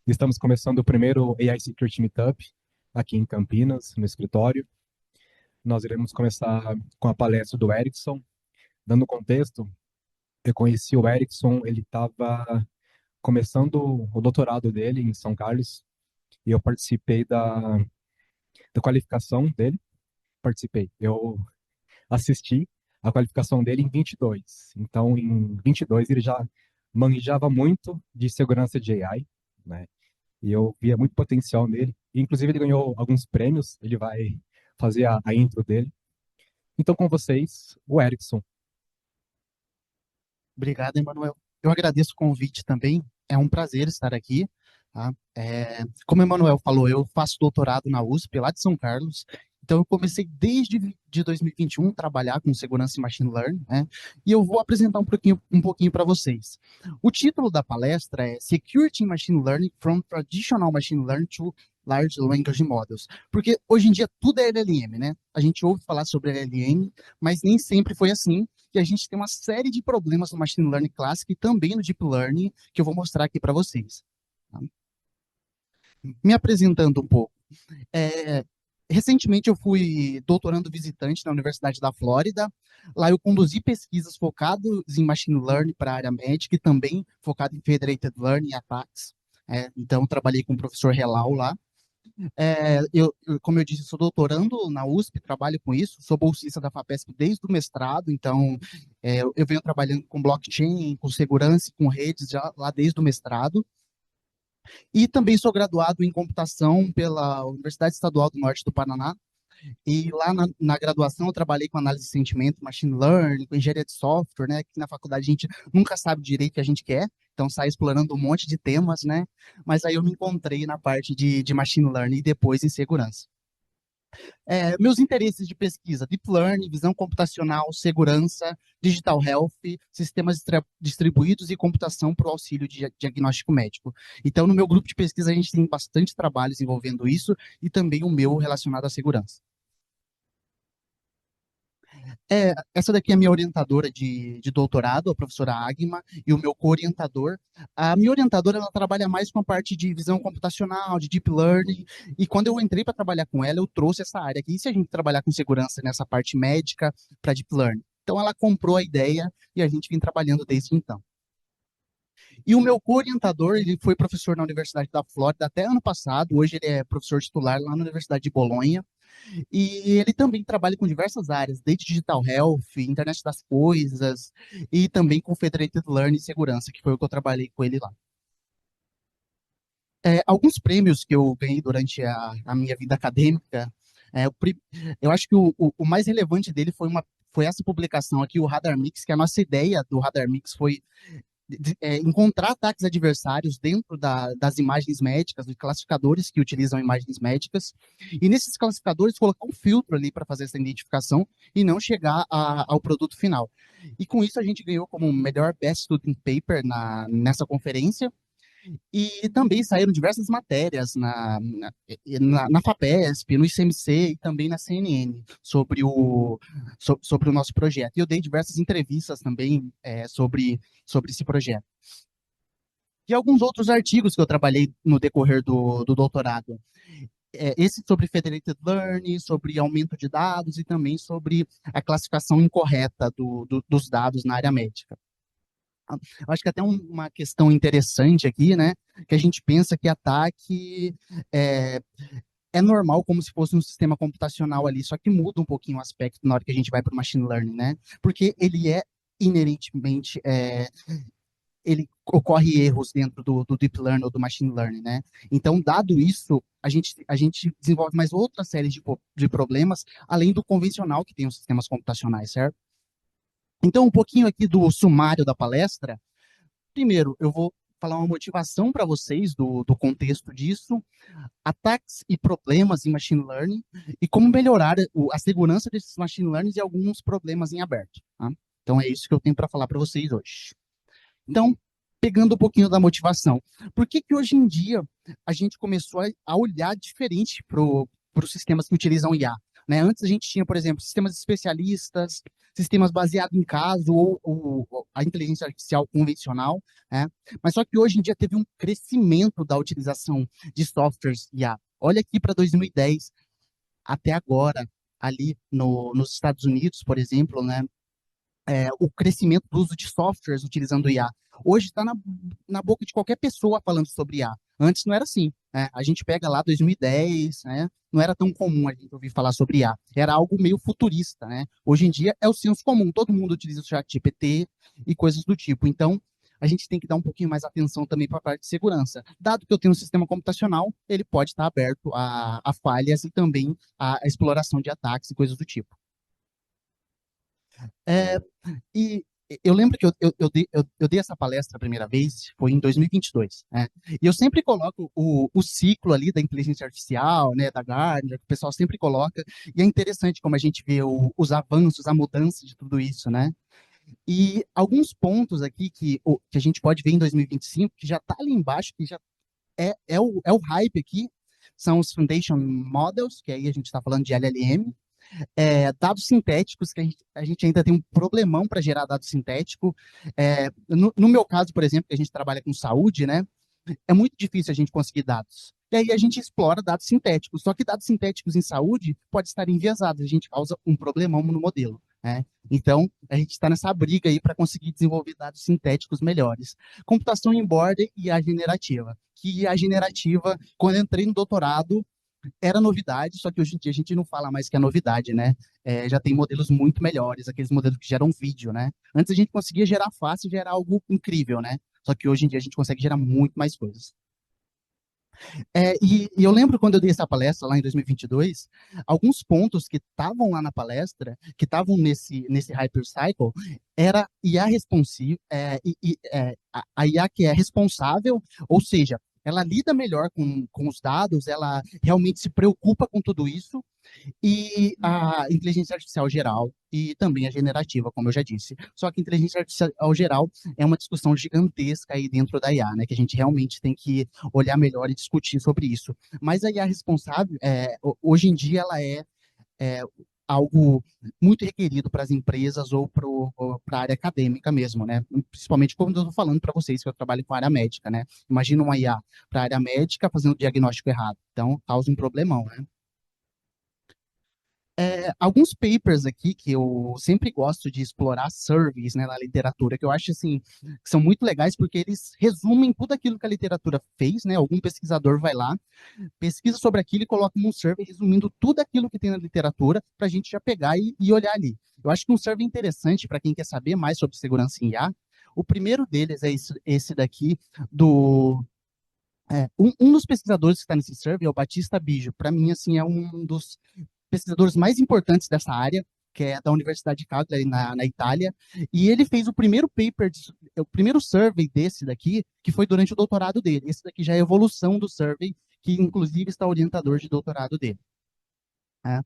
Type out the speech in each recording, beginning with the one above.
Estamos começando o primeiro AI Security Meetup aqui em Campinas, no escritório. Nós iremos começar com a palestra do Erickson. Dando contexto, eu conheci o Erickson, ele estava começando o doutorado dele em São Carlos e eu participei da qualificação dele. Eu assisti a qualificação dele em 22. Então, em 22, ele já manjava muito de segurança de AI, né? E eu via muito potencial nele. E, inclusive, ele ganhou alguns prêmios. Ele vai fazer a intro dele. Então, com vocês, o Erickson. Obrigado, Emanuel. Eu agradeço o convite também. É um prazer estar aqui. Tá? Como o Emanuel falou, eu faço doutorado na USP, lá de São Carlos. Então, eu comecei desde de 2021 a trabalhar com segurança e machine learning, né? E eu vou apresentar um pouquinho para vocês. O título da palestra é Security in Machine Learning from Traditional Machine Learning to Large Language Models. Porque hoje em dia tudo é LLM, né? A gente ouve falar sobre LLM, mas nem sempre foi assim. E a gente tem uma série de problemas no Machine Learning Classic e também no Deep Learning, que eu vou mostrar aqui para vocês. Tá? Me apresentando um pouco. É, Recentemente eu fui doutorando visitante na Universidade da Flórida. Lá eu conduzi pesquisas focadas em Machine Learning para a área médica e também focado em Federated Learning e Attacks. Então, trabalhei com o professor Helal lá. Como eu disse, sou doutorando na USP, trabalho com isso, sou bolsista da FAPESP desde o mestrado, então eu venho trabalhando com blockchain, com segurança e com redes já lá desde o mestrado. E também sou graduado em computação pela Universidade Estadual do Norte do Paraná. E lá na graduação eu trabalhei com análise de sentimento, machine learning, com engenharia de software, né? Que na faculdade a gente nunca sabe direito o que a gente quer, então sai explorando um monte de temas, né? Mas aí eu me encontrei na parte de machine learning e depois em segurança. Meus interesses de pesquisa: Deep Learning, visão computacional, segurança, digital health, sistemas distribuídos e computação para o auxílio de diagnóstico médico. Então, no meu grupo de pesquisa, a gente tem bastante trabalhos envolvendo isso e também o meu relacionado à segurança. Essa daqui é a minha orientadora de doutorado, a professora Agma, e o meu co-orientador. A minha orientadora, ela trabalha mais com a parte de visão computacional, de deep learning, e quando eu entrei para trabalhar com ela, eu trouxe essa área aqui. E se a gente trabalhar com segurança nessa parte médica para deep learning? Então, ela comprou a ideia e a gente vem trabalhando desde então. E o meu co-orientador, ele foi professor na Universidade da Flórida até ano passado, hoje ele é professor titular lá na Universidade de Bolonha, e ele também trabalha com diversas áreas, desde digital health, internet das coisas, e também com federated learning e segurança, que foi o que eu trabalhei com ele lá. Alguns prêmios que eu ganhei durante a minha vida acadêmica, eu acho que o mais relevante dele foi essa publicação aqui, o Radar Mix, que a nossa ideia do Radar Mix foi encontrar ataques adversários dentro das imagens médicas, dos classificadores que utilizam imagens médicas, e nesses classificadores colocar um filtro ali para fazer essa identificação e não chegar ao produto final. E com isso a gente ganhou como melhor Best Student Paper nessa conferência, e também saíram diversas matérias na FAPESP, no ICMC e também na CNN sobre o nosso projeto. E eu dei diversas entrevistas também sobre esse projeto. E alguns outros artigos que eu trabalhei no decorrer do doutorado. Esse sobre federated learning, sobre aumento de dados e também sobre a classificação incorreta dos dados na área médica. Eu acho que até uma questão interessante aqui, né, que a gente pensa que ataque é, é normal como se fosse um sistema computacional ali, só que muda um pouquinho o aspecto na hora que a gente vai para o machine learning, né, porque ele é inerentemente, ele ocorre erros dentro do deep learning ou do machine learning, né, então, dado isso, a gente desenvolve mais outra série de problemas, além do convencional que tem os sistemas computacionais, certo? Então, um pouquinho aqui do sumário da palestra. Primeiro, eu vou falar uma motivação para vocês do contexto disso, ataques e problemas em machine learning e como melhorar a segurança desses machine learning e alguns problemas em aberto. Tá? Então, é isso que eu tenho para falar para vocês hoje. Então, pegando um pouquinho da motivação, por que que hoje em dia a gente começou a olhar diferente para os sistemas que utilizam IA? né? Antes a gente tinha, por exemplo, sistemas especialistas, sistemas baseados em caso ou a inteligência artificial convencional, né? Mas só que hoje em dia teve um crescimento da utilização de softwares IA. Olha aqui para 2010 até agora, ali nos Estados Unidos, por exemplo, né? O crescimento do uso de softwares utilizando IA. Hoje está na boca de qualquer pessoa falando sobre IA. Antes não era assim, né? A gente pega lá 2010, né? Não era tão comum a gente ouvir falar sobre IA. Era algo meio futurista, né? Hoje em dia é o senso comum. Todo mundo utiliza o ChatGPT e coisas do tipo. Então, a gente tem que dar um pouquinho mais atenção também para a parte de segurança. Dado que eu tenho um sistema computacional, ele pode estar aberto a falhas e também a exploração de ataques e coisas do tipo. É, e eu lembro que eu dei essa palestra a primeira vez, foi em 2022, né? E eu sempre coloco o ciclo ali da inteligência artificial, né, da Gardner, que o pessoal sempre coloca, e é interessante como a gente vê os avanços, a mudança de tudo isso, né? E alguns pontos aqui que a gente pode ver em 2025, que já está ali embaixo, que já é o hype aqui, são os Foundation Models, que aí a gente está falando de LLM, dados sintéticos, que a gente ainda tem um problemão para gerar dado sintético. No meu caso, por exemplo, que a gente trabalha com saúde, né? É muito difícil a gente conseguir dados. E aí a gente explora dados sintéticos. Só que dados sintéticos em saúde pode estar enviesados. A gente causa um problemão no modelo, né? Então, a gente está nessa briga aí para conseguir desenvolver dados sintéticos melhores. Computação em borda e a generativa. Que a generativa, quando eu entrei no doutorado, era novidade, só que hoje em dia a gente não fala mais que é novidade, né? Já tem modelos muito melhores, aqueles modelos que geram vídeo, né? Antes a gente conseguia gerar fácil e gerar algo incrível, né? Só que hoje em dia a gente consegue gerar muito mais coisas. E eu lembro quando eu dei essa palestra lá em 2022, alguns pontos que estavam lá na palestra, que estavam nesse Hypercycle, era IA responsive, a IA que é responsável, ou seja, ela lida melhor com os dados, ela realmente se preocupa com tudo isso, e a inteligência artificial geral e também a generativa, como eu já disse. Só que a inteligência artificial geral é uma discussão gigantesca aí dentro da IA, né? Que a gente realmente tem que olhar melhor e discutir sobre isso. Mas a IA responsável, hoje em dia, ela é algo muito requerido para as empresas ou para a área acadêmica mesmo, né? Principalmente quando eu estou falando para vocês que eu trabalho com a área médica, né? Imagina uma IA para a área médica fazendo o diagnóstico errado. Então, causa um problemão, né? Alguns papers aqui que eu sempre gosto de explorar surveys, né, na literatura, que eu acho assim, que são muito legais porque eles resumem tudo aquilo que a literatura fez, né? Algum pesquisador vai lá, pesquisa sobre aquilo e coloca num survey resumindo tudo aquilo que tem na literatura para a gente já pegar e olhar ali. Eu acho que um survey interessante para quem quer saber mais sobre segurança em IA. O primeiro deles é esse daqui do um dos pesquisadores que está nesse survey é o Batista Bijo. Para mim, assim, é um dos pesquisadores mais importantes dessa área, que é da Universidade de Cagliari, na Itália, e ele fez o primeiro paper, o primeiro survey desse daqui, que foi durante o doutorado dele. Esse daqui já é a evolução do survey, que inclusive está orientador de doutorado dele. Né?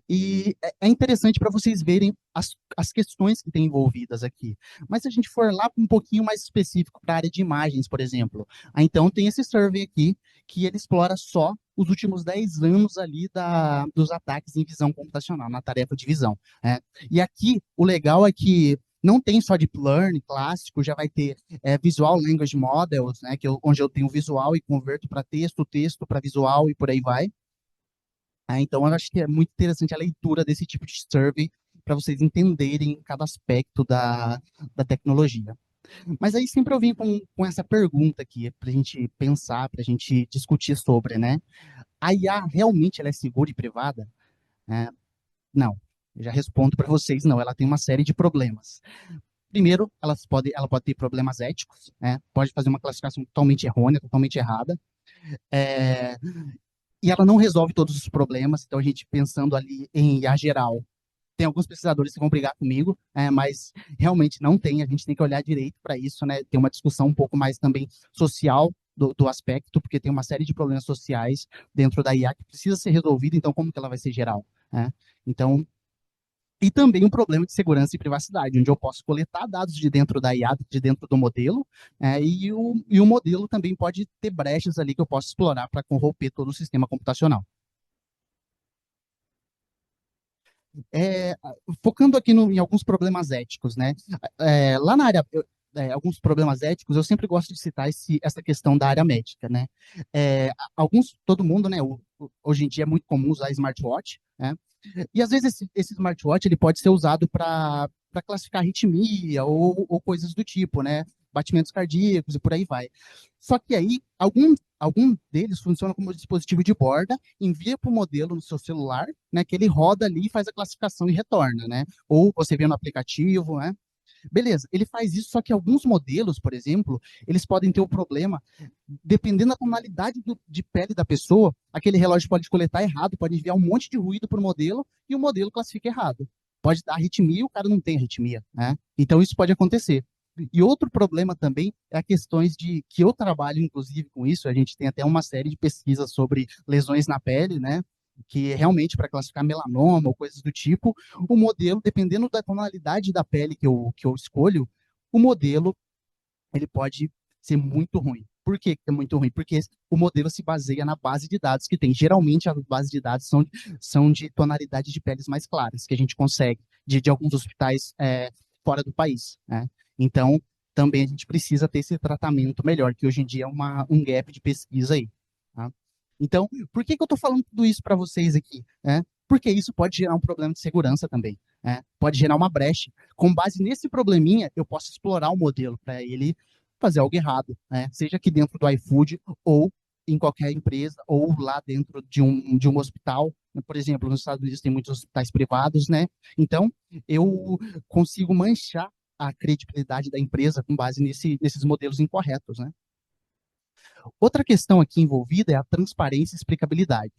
E é interessante para vocês verem as questões que tem envolvidas aqui. Mas se a gente for lá um pouquinho mais específico para a área de imagens, por exemplo, então tem esse survey aqui que ele explora só os últimos 10 anos ali dos ataques em visão computacional, na tarefa de visão. Né? E aqui o legal é que não tem só deep learning clássico, já vai ter visual language models, né, onde eu tenho visual e converto para texto, texto para visual e por aí vai. Então, eu acho que é muito interessante a leitura desse tipo de survey para vocês entenderem cada aspecto da tecnologia. Mas aí sempre eu vim com essa pergunta aqui, para a gente pensar, para a gente discutir sobre, né? A IA realmente ela é segura e privada? É, não. Eu já respondo para vocês, não. Ela tem uma série de problemas. Primeiro, ela pode ter problemas éticos, né? Pode fazer uma classificação totalmente errônea, totalmente errada. É, e ela não resolve todos os problemas. Então, a gente pensando ali em IA geral, tem alguns pesquisadores que vão brigar comigo, mas realmente não tem. A gente tem que olhar direito para isso, né? Tem uma discussão um pouco mais também social do aspecto, porque tem uma série de problemas sociais dentro da IA que precisa ser resolvida. Então, como que ela vai ser geral? Né? Então, e também um problema de segurança e privacidade, onde eu posso coletar dados de dentro da IA, de dentro do modelo, e o modelo também pode ter brechas ali que eu posso explorar para corromper todo o sistema computacional. é, focando aqui em alguns problemas éticos, né? Lá na área, alguns problemas éticos, eu sempre gosto de citar essa questão da área médica, né? Todo mundo, né? Hoje em dia é muito comum usar smartwatch, né? E às vezes esse smartwatch ele pode ser usado para classificar arritmia ou coisas do tipo, né? Batimentos cardíacos e por aí vai. Só que aí, algum deles funciona como dispositivo de borda, envia para o modelo no seu celular, né? Que ele roda ali, faz a classificação e retorna, né? Ou você vê no aplicativo, né? Beleza, ele faz isso, só que alguns modelos, por exemplo, eles podem ter um problema, dependendo da tonalidade de pele da pessoa, aquele relógio pode coletar errado, pode enviar um monte de ruído para o modelo e o modelo classifica errado. Pode dar arritmia e o cara não tem arritmia, né? Então isso pode acontecer. E outro problema também é a questões de que eu trabalho, inclusive, com isso. A gente tem até uma série de pesquisas sobre lesões na pele, né? Que realmente para classificar melanoma ou coisas do tipo, o modelo, dependendo da tonalidade da pele que eu escolho, o modelo ele pode ser muito ruim. Por que é muito ruim? Porque o modelo se baseia na base de dados que tem. Geralmente, as bases de dados são de tonalidade de peles mais claras, que a gente consegue de alguns hospitais fora do país, né? Então, também a gente precisa ter esse tratamento melhor, que hoje em dia é um gap de pesquisa aí. Tá? Então, por que eu estou falando tudo isso para vocês aqui? Né? Porque isso pode gerar um problema de segurança também. Né? Pode gerar uma brecha. Com base nesse probleminha, eu posso explorar o modelo para ele fazer algo errado, né? Seja aqui dentro do iFood ou em qualquer empresa ou lá dentro de um hospital. Por exemplo, nos Estados Unidos tem muitos hospitais privados, né? Então, eu consigo manchar a credibilidade da empresa com base nesses modelos incorretos, né? Outra questão aqui envolvida é a transparência e explicabilidade.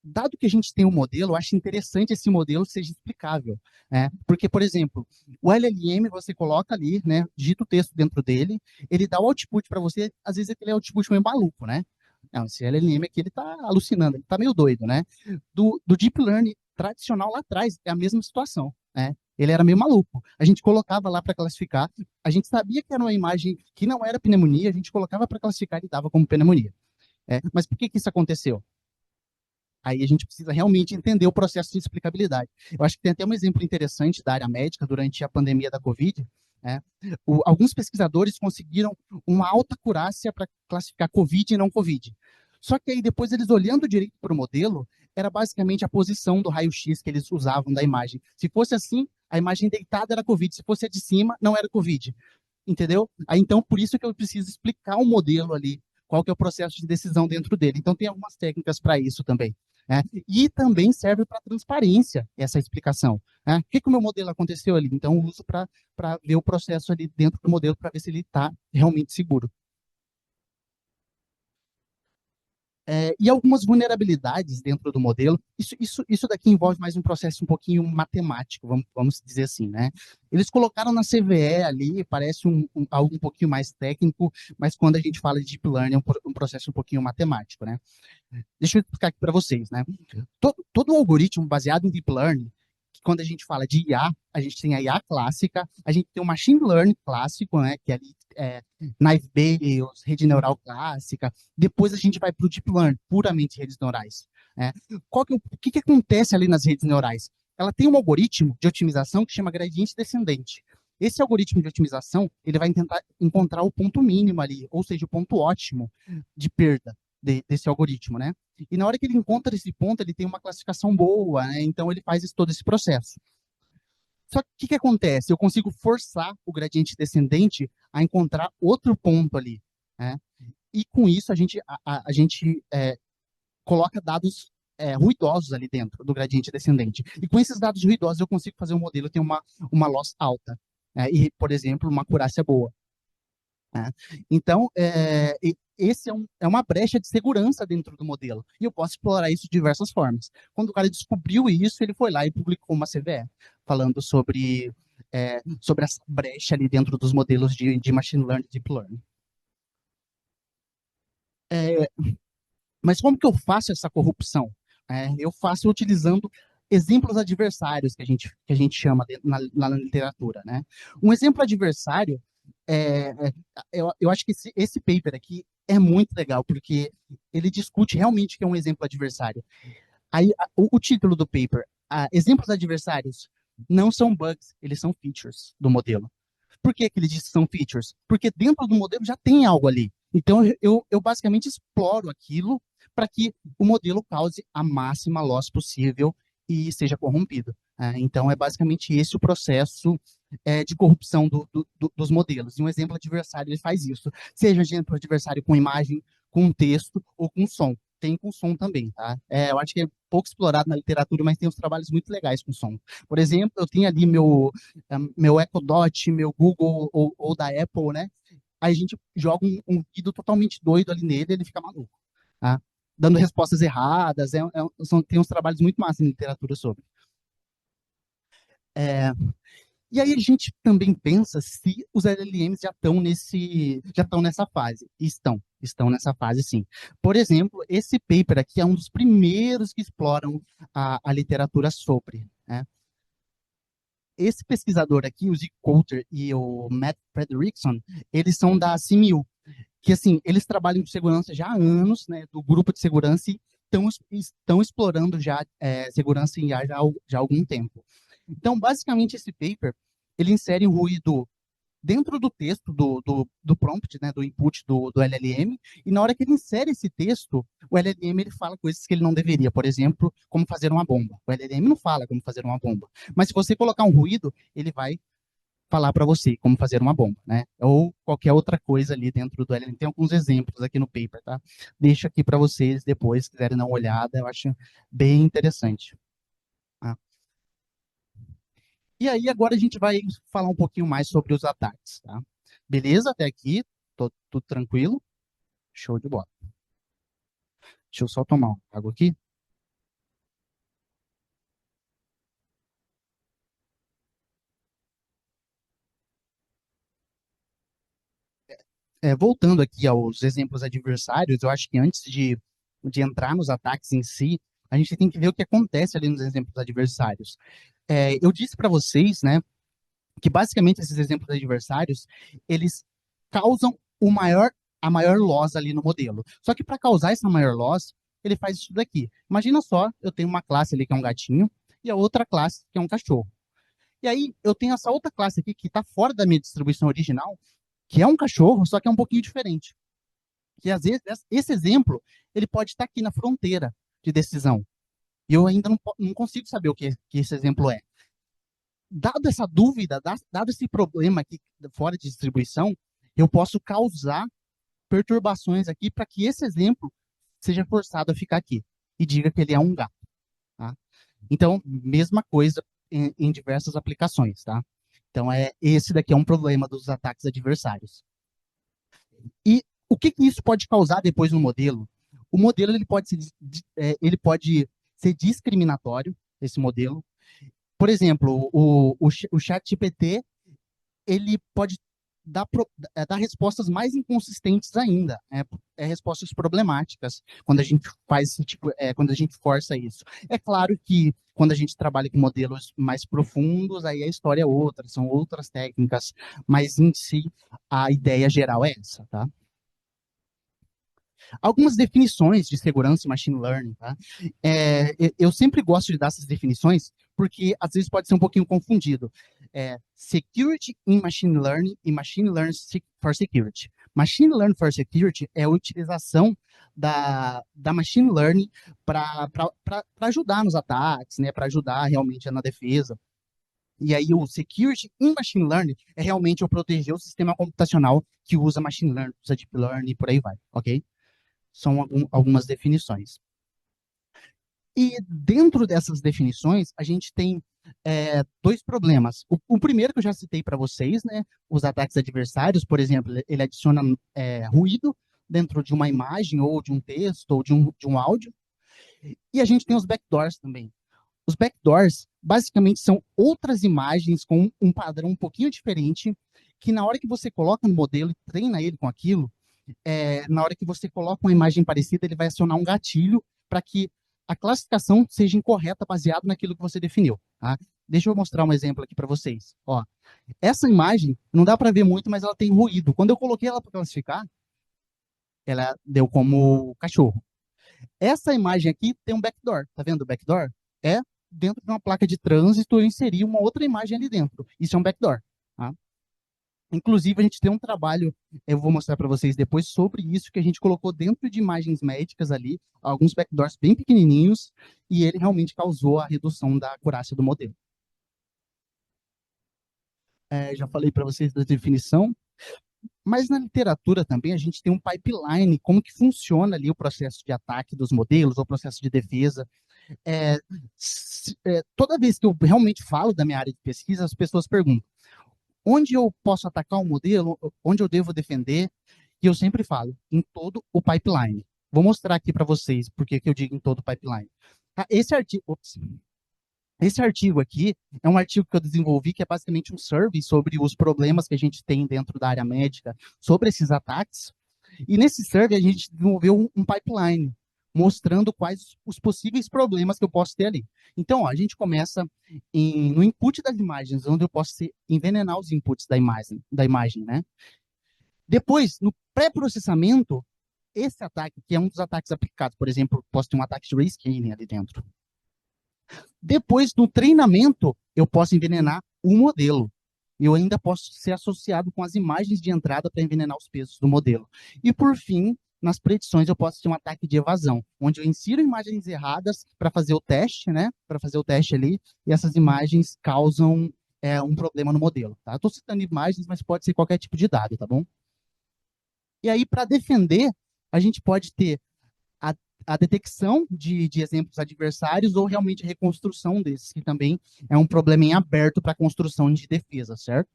Dado que a gente tem um modelo, eu acho interessante esse modelo seja explicável, né? Porque, por exemplo, o LLM você coloca ali, né? Digita o texto dentro dele, ele dá o output para você, às vezes aquele output meio maluco, né? Não, esse LLM aqui ele está alucinando, ele está meio doido, né? Do Deep Learning tradicional lá atrás é a mesma situação, né? Ele era meio maluco. A gente colocava lá para classificar, a gente sabia que era uma imagem que não era pneumonia, a gente colocava para classificar e dava como pneumonia. Mas por que isso aconteceu? Aí a gente precisa realmente entender o processo de explicabilidade. Eu acho que tem até um exemplo interessante da área médica durante a pandemia da Covid. Né? Alguns pesquisadores conseguiram uma alta acurácia para classificar Covid e não Covid. Só que aí depois eles olhando direito para o modelo, era basicamente a posição do raio-x que eles usavam da imagem. Se fosse assim, a imagem deitada era Covid. Se fosse a de cima, não era Covid. Entendeu? Aí, então, por isso que eu preciso explicar o modelo ali, qual que é o processo de decisão dentro dele. Então, tem algumas técnicas para isso também. Né? E também serve para transparência essa explicação. Né? O que o meu modelo aconteceu ali? Então, eu uso para ver o processo ali dentro do modelo para ver se ele está realmente seguro. E algumas vulnerabilidades dentro do modelo. Isso daqui envolve mais um processo um pouquinho matemático, vamos dizer assim, né? Eles colocaram na CVE ali, parece algo um pouquinho mais técnico, mas quando a gente fala de Deep Learning, é um processo um pouquinho matemático, né? Deixa eu explicar aqui para vocês, né? Todo algoritmo baseado em Deep Learning, que quando a gente fala de IA, a gente tem a IA clássica, a gente tem o Machine Learning clássico, né? Que é ali Naive Bayes, rede neural clássica. Depois a gente vai para o Deep Learning, puramente redes neurais. Né? O que acontece ali nas redes neurais? Ela tem um algoritmo de otimização que chama gradiente descendente. Esse algoritmo de otimização, ele vai tentar encontrar o ponto mínimo ali, ou seja, o ponto ótimo de perda desse algoritmo, né? E na hora que ele encontra esse ponto, ele tem uma classificação boa, né? Então ele faz todo esse processo. Só que o que acontece? Eu consigo forçar o gradiente descendente a encontrar outro ponto ali, né? E com isso a gente coloca dados ruidosos ali dentro do gradiente descendente. E com esses dados ruidosos eu consigo fazer um modelo ter uma loss alta, né? E, por exemplo, uma acurácia boa. Né? Então, esse é uma brecha de segurança dentro do modelo. E eu posso explorar isso de diversas formas. Quando o cara descobriu isso, ele foi lá e publicou uma CVE, falando sobre essa brecha ali dentro dos modelos de machine learning e deep learning. Mas como que eu faço essa corrupção? Eu faço utilizando exemplos adversários, que a gente chama na literatura. Né? Um exemplo adversário eu acho que esse paper aqui é muito legal, porque ele discute realmente que é um exemplo adversário. Aí, o título do paper, exemplos adversários não são bugs, eles são features do modelo. Por que ele diz que são features? Porque dentro do modelo já tem algo ali. Então, eu basicamente exploro aquilo para que o modelo cause a máxima loss possível e seja corrompido. Então, é basicamente esse o processo de corrupção dos modelos. E um exemplo adversário, ele faz isso. Seja um exemplo adversário com imagem, com texto ou com som. Tem com som também, tá? Eu acho que é pouco explorado na literatura, mas tem uns trabalhos muito legais com som. Por exemplo, eu tenho ali meu Echo Dot, meu Google ou da Apple, né? Aí a gente joga um vídeo totalmente doido ali nele, ele fica maluco, tá? Dando respostas erradas, tem uns trabalhos muito massa em literatura sobre. E aí a gente também pensa se os LLMs já estão nessa fase. E estão nessa fase, sim. Por exemplo, esse paper aqui é um dos primeiros que exploram a literatura sobre, né? Esse pesquisador aqui, o Zico Coulter e o Matt Fredrickson, eles são da CMU, que assim, eles trabalham com segurança já há anos, né, do grupo de segurança e estão explorando já segurança em IA já há algum tempo. Então, basicamente, esse paper, ele insere o ruído dentro do texto do prompt, né, do input do LLM, e na hora que ele insere esse texto, o LLM ele fala coisas que ele não deveria, por exemplo, como fazer uma bomba. O LLM não fala como fazer uma bomba, mas se você colocar um ruído, ele vai falar para você como fazer uma bomba, né? Ou qualquer outra coisa ali dentro do LLM. Tem alguns exemplos aqui no paper, tá? Deixo aqui para vocês depois, se quiserem dar uma olhada, eu acho bem interessante. Tá? E aí, agora a gente vai falar um pouquinho mais sobre os ataques, tá? Beleza? Até aqui, tudo tranquilo? Show de bola. Deixa eu só tomar uma água aqui. Voltando aqui aos exemplos adversários, eu acho que antes de entrar nos ataques em si, a gente tem que ver o que acontece ali nos exemplos adversários. Eu disse para vocês, né, que basicamente esses exemplos adversários, eles causam a maior loss ali no modelo. Só que para causar essa maior loss, ele faz isso daqui. Imagina só, eu tenho uma classe ali que é um gatinho e a outra classe que é um cachorro. E aí eu tenho essa outra classe aqui que está fora da minha distribuição original, que é um cachorro, só que é um pouquinho diferente. Que às vezes esse exemplo ele pode estar aqui na fronteira de decisão. E eu ainda não consigo saber o que esse exemplo é. Dado essa dúvida, dado esse problema aqui fora de distribuição, eu posso causar perturbações aqui para que esse exemplo seja forçado a ficar aqui e diga que ele é um gato. Tá? Então, mesma coisa em diversas aplicações. Tá? Então, esse daqui é um problema dos ataques adversários. E o que isso pode causar depois no modelo? O modelo ele pode ser discriminatório, esse modelo. Por exemplo, o ChatGPT ele pode dar respostas mais inconsistentes ainda, respostas problemáticas quando a gente faz quando a gente força isso. É claro que quando a gente trabalha com modelos mais profundos, aí a história é outra, são outras técnicas, mas em si a ideia geral é essa, tá? Algumas definições de segurança e machine learning, tá? Eu sempre gosto de dar essas definições porque às vezes pode ser um pouquinho confundido. Security in machine learning e machine learning for security. Machine learning for security é a utilização da machine learning para ajudar nos ataques, né? Para ajudar realmente na defesa. E aí o security in machine learning é realmente eu proteger o sistema computacional que usa machine learning, usa deep learning e por aí vai, ok? São algumas definições. E dentro dessas definições, a gente tem dois problemas. O primeiro que eu já citei para vocês, né, os ataques adversários, por exemplo, ele adiciona ruído dentro de uma imagem, ou de um texto, ou de um áudio. E a gente tem os backdoors também. Os backdoors, basicamente, são outras imagens com um padrão um pouquinho diferente, que na hora que você coloca no modelo e treina ele com aquilo, na hora que você coloca uma imagem parecida, ele vai acionar um gatilho para que a classificação seja incorreta baseado naquilo que você definiu. Tá? Deixa eu mostrar um exemplo aqui para vocês. Ó, essa imagem não dá para ver muito, mas ela tem ruído. Quando eu coloquei ela para classificar, ela deu como cachorro. Essa imagem aqui tem um backdoor. Tá vendo o backdoor? É dentro de uma placa de trânsito, eu inseri uma outra imagem ali dentro. Isso é um backdoor. Tá? Inclusive, a gente tem um trabalho, eu vou mostrar para vocês depois, sobre isso, que a gente colocou dentro de imagens médicas ali, alguns backdoors bem pequenininhos, e ele realmente causou a redução da acurácia do modelo. Já falei para vocês da definição, mas na literatura também a gente tem um pipeline, como que funciona ali o processo de ataque dos modelos, ou o processo de defesa. Toda vez que eu realmente falo da minha área de pesquisa, as pessoas perguntam, onde eu posso atacar um modelo, onde eu devo defender, e eu sempre falo, em todo o pipeline. Vou mostrar aqui para vocês por que eu digo em todo o pipeline. Tá? Esse artigo aqui é um artigo que eu desenvolvi, que é basicamente um survey sobre os problemas que a gente tem dentro da área médica, sobre esses ataques. E nesse survey a gente desenvolveu um pipeline, mostrando quais os possíveis problemas que eu posso ter ali. Então, ó, a gente começa no input das imagens, onde eu posso envenenar os inputs da imagem, né? Depois, no pré-processamento, esse ataque, que é um dos ataques aplicados, por exemplo, posso ter um ataque de rescaling ali dentro. Depois, no treinamento, eu posso envenenar o modelo. Eu ainda posso ser associado com as imagens de entrada para envenenar os pesos do modelo. E, por fim, nas predições, eu posso ter um ataque de evasão, onde eu insiro imagens erradas para fazer o teste, né? Para fazer o teste ali, e essas imagens causam um problema no modelo. Tá? Estou citando imagens, mas pode ser qualquer tipo de dado, tá bom? E aí, para defender, a gente pode ter a detecção de exemplos adversários ou realmente a reconstrução desses, que também é um problema em aberto para a construção de defesa, certo?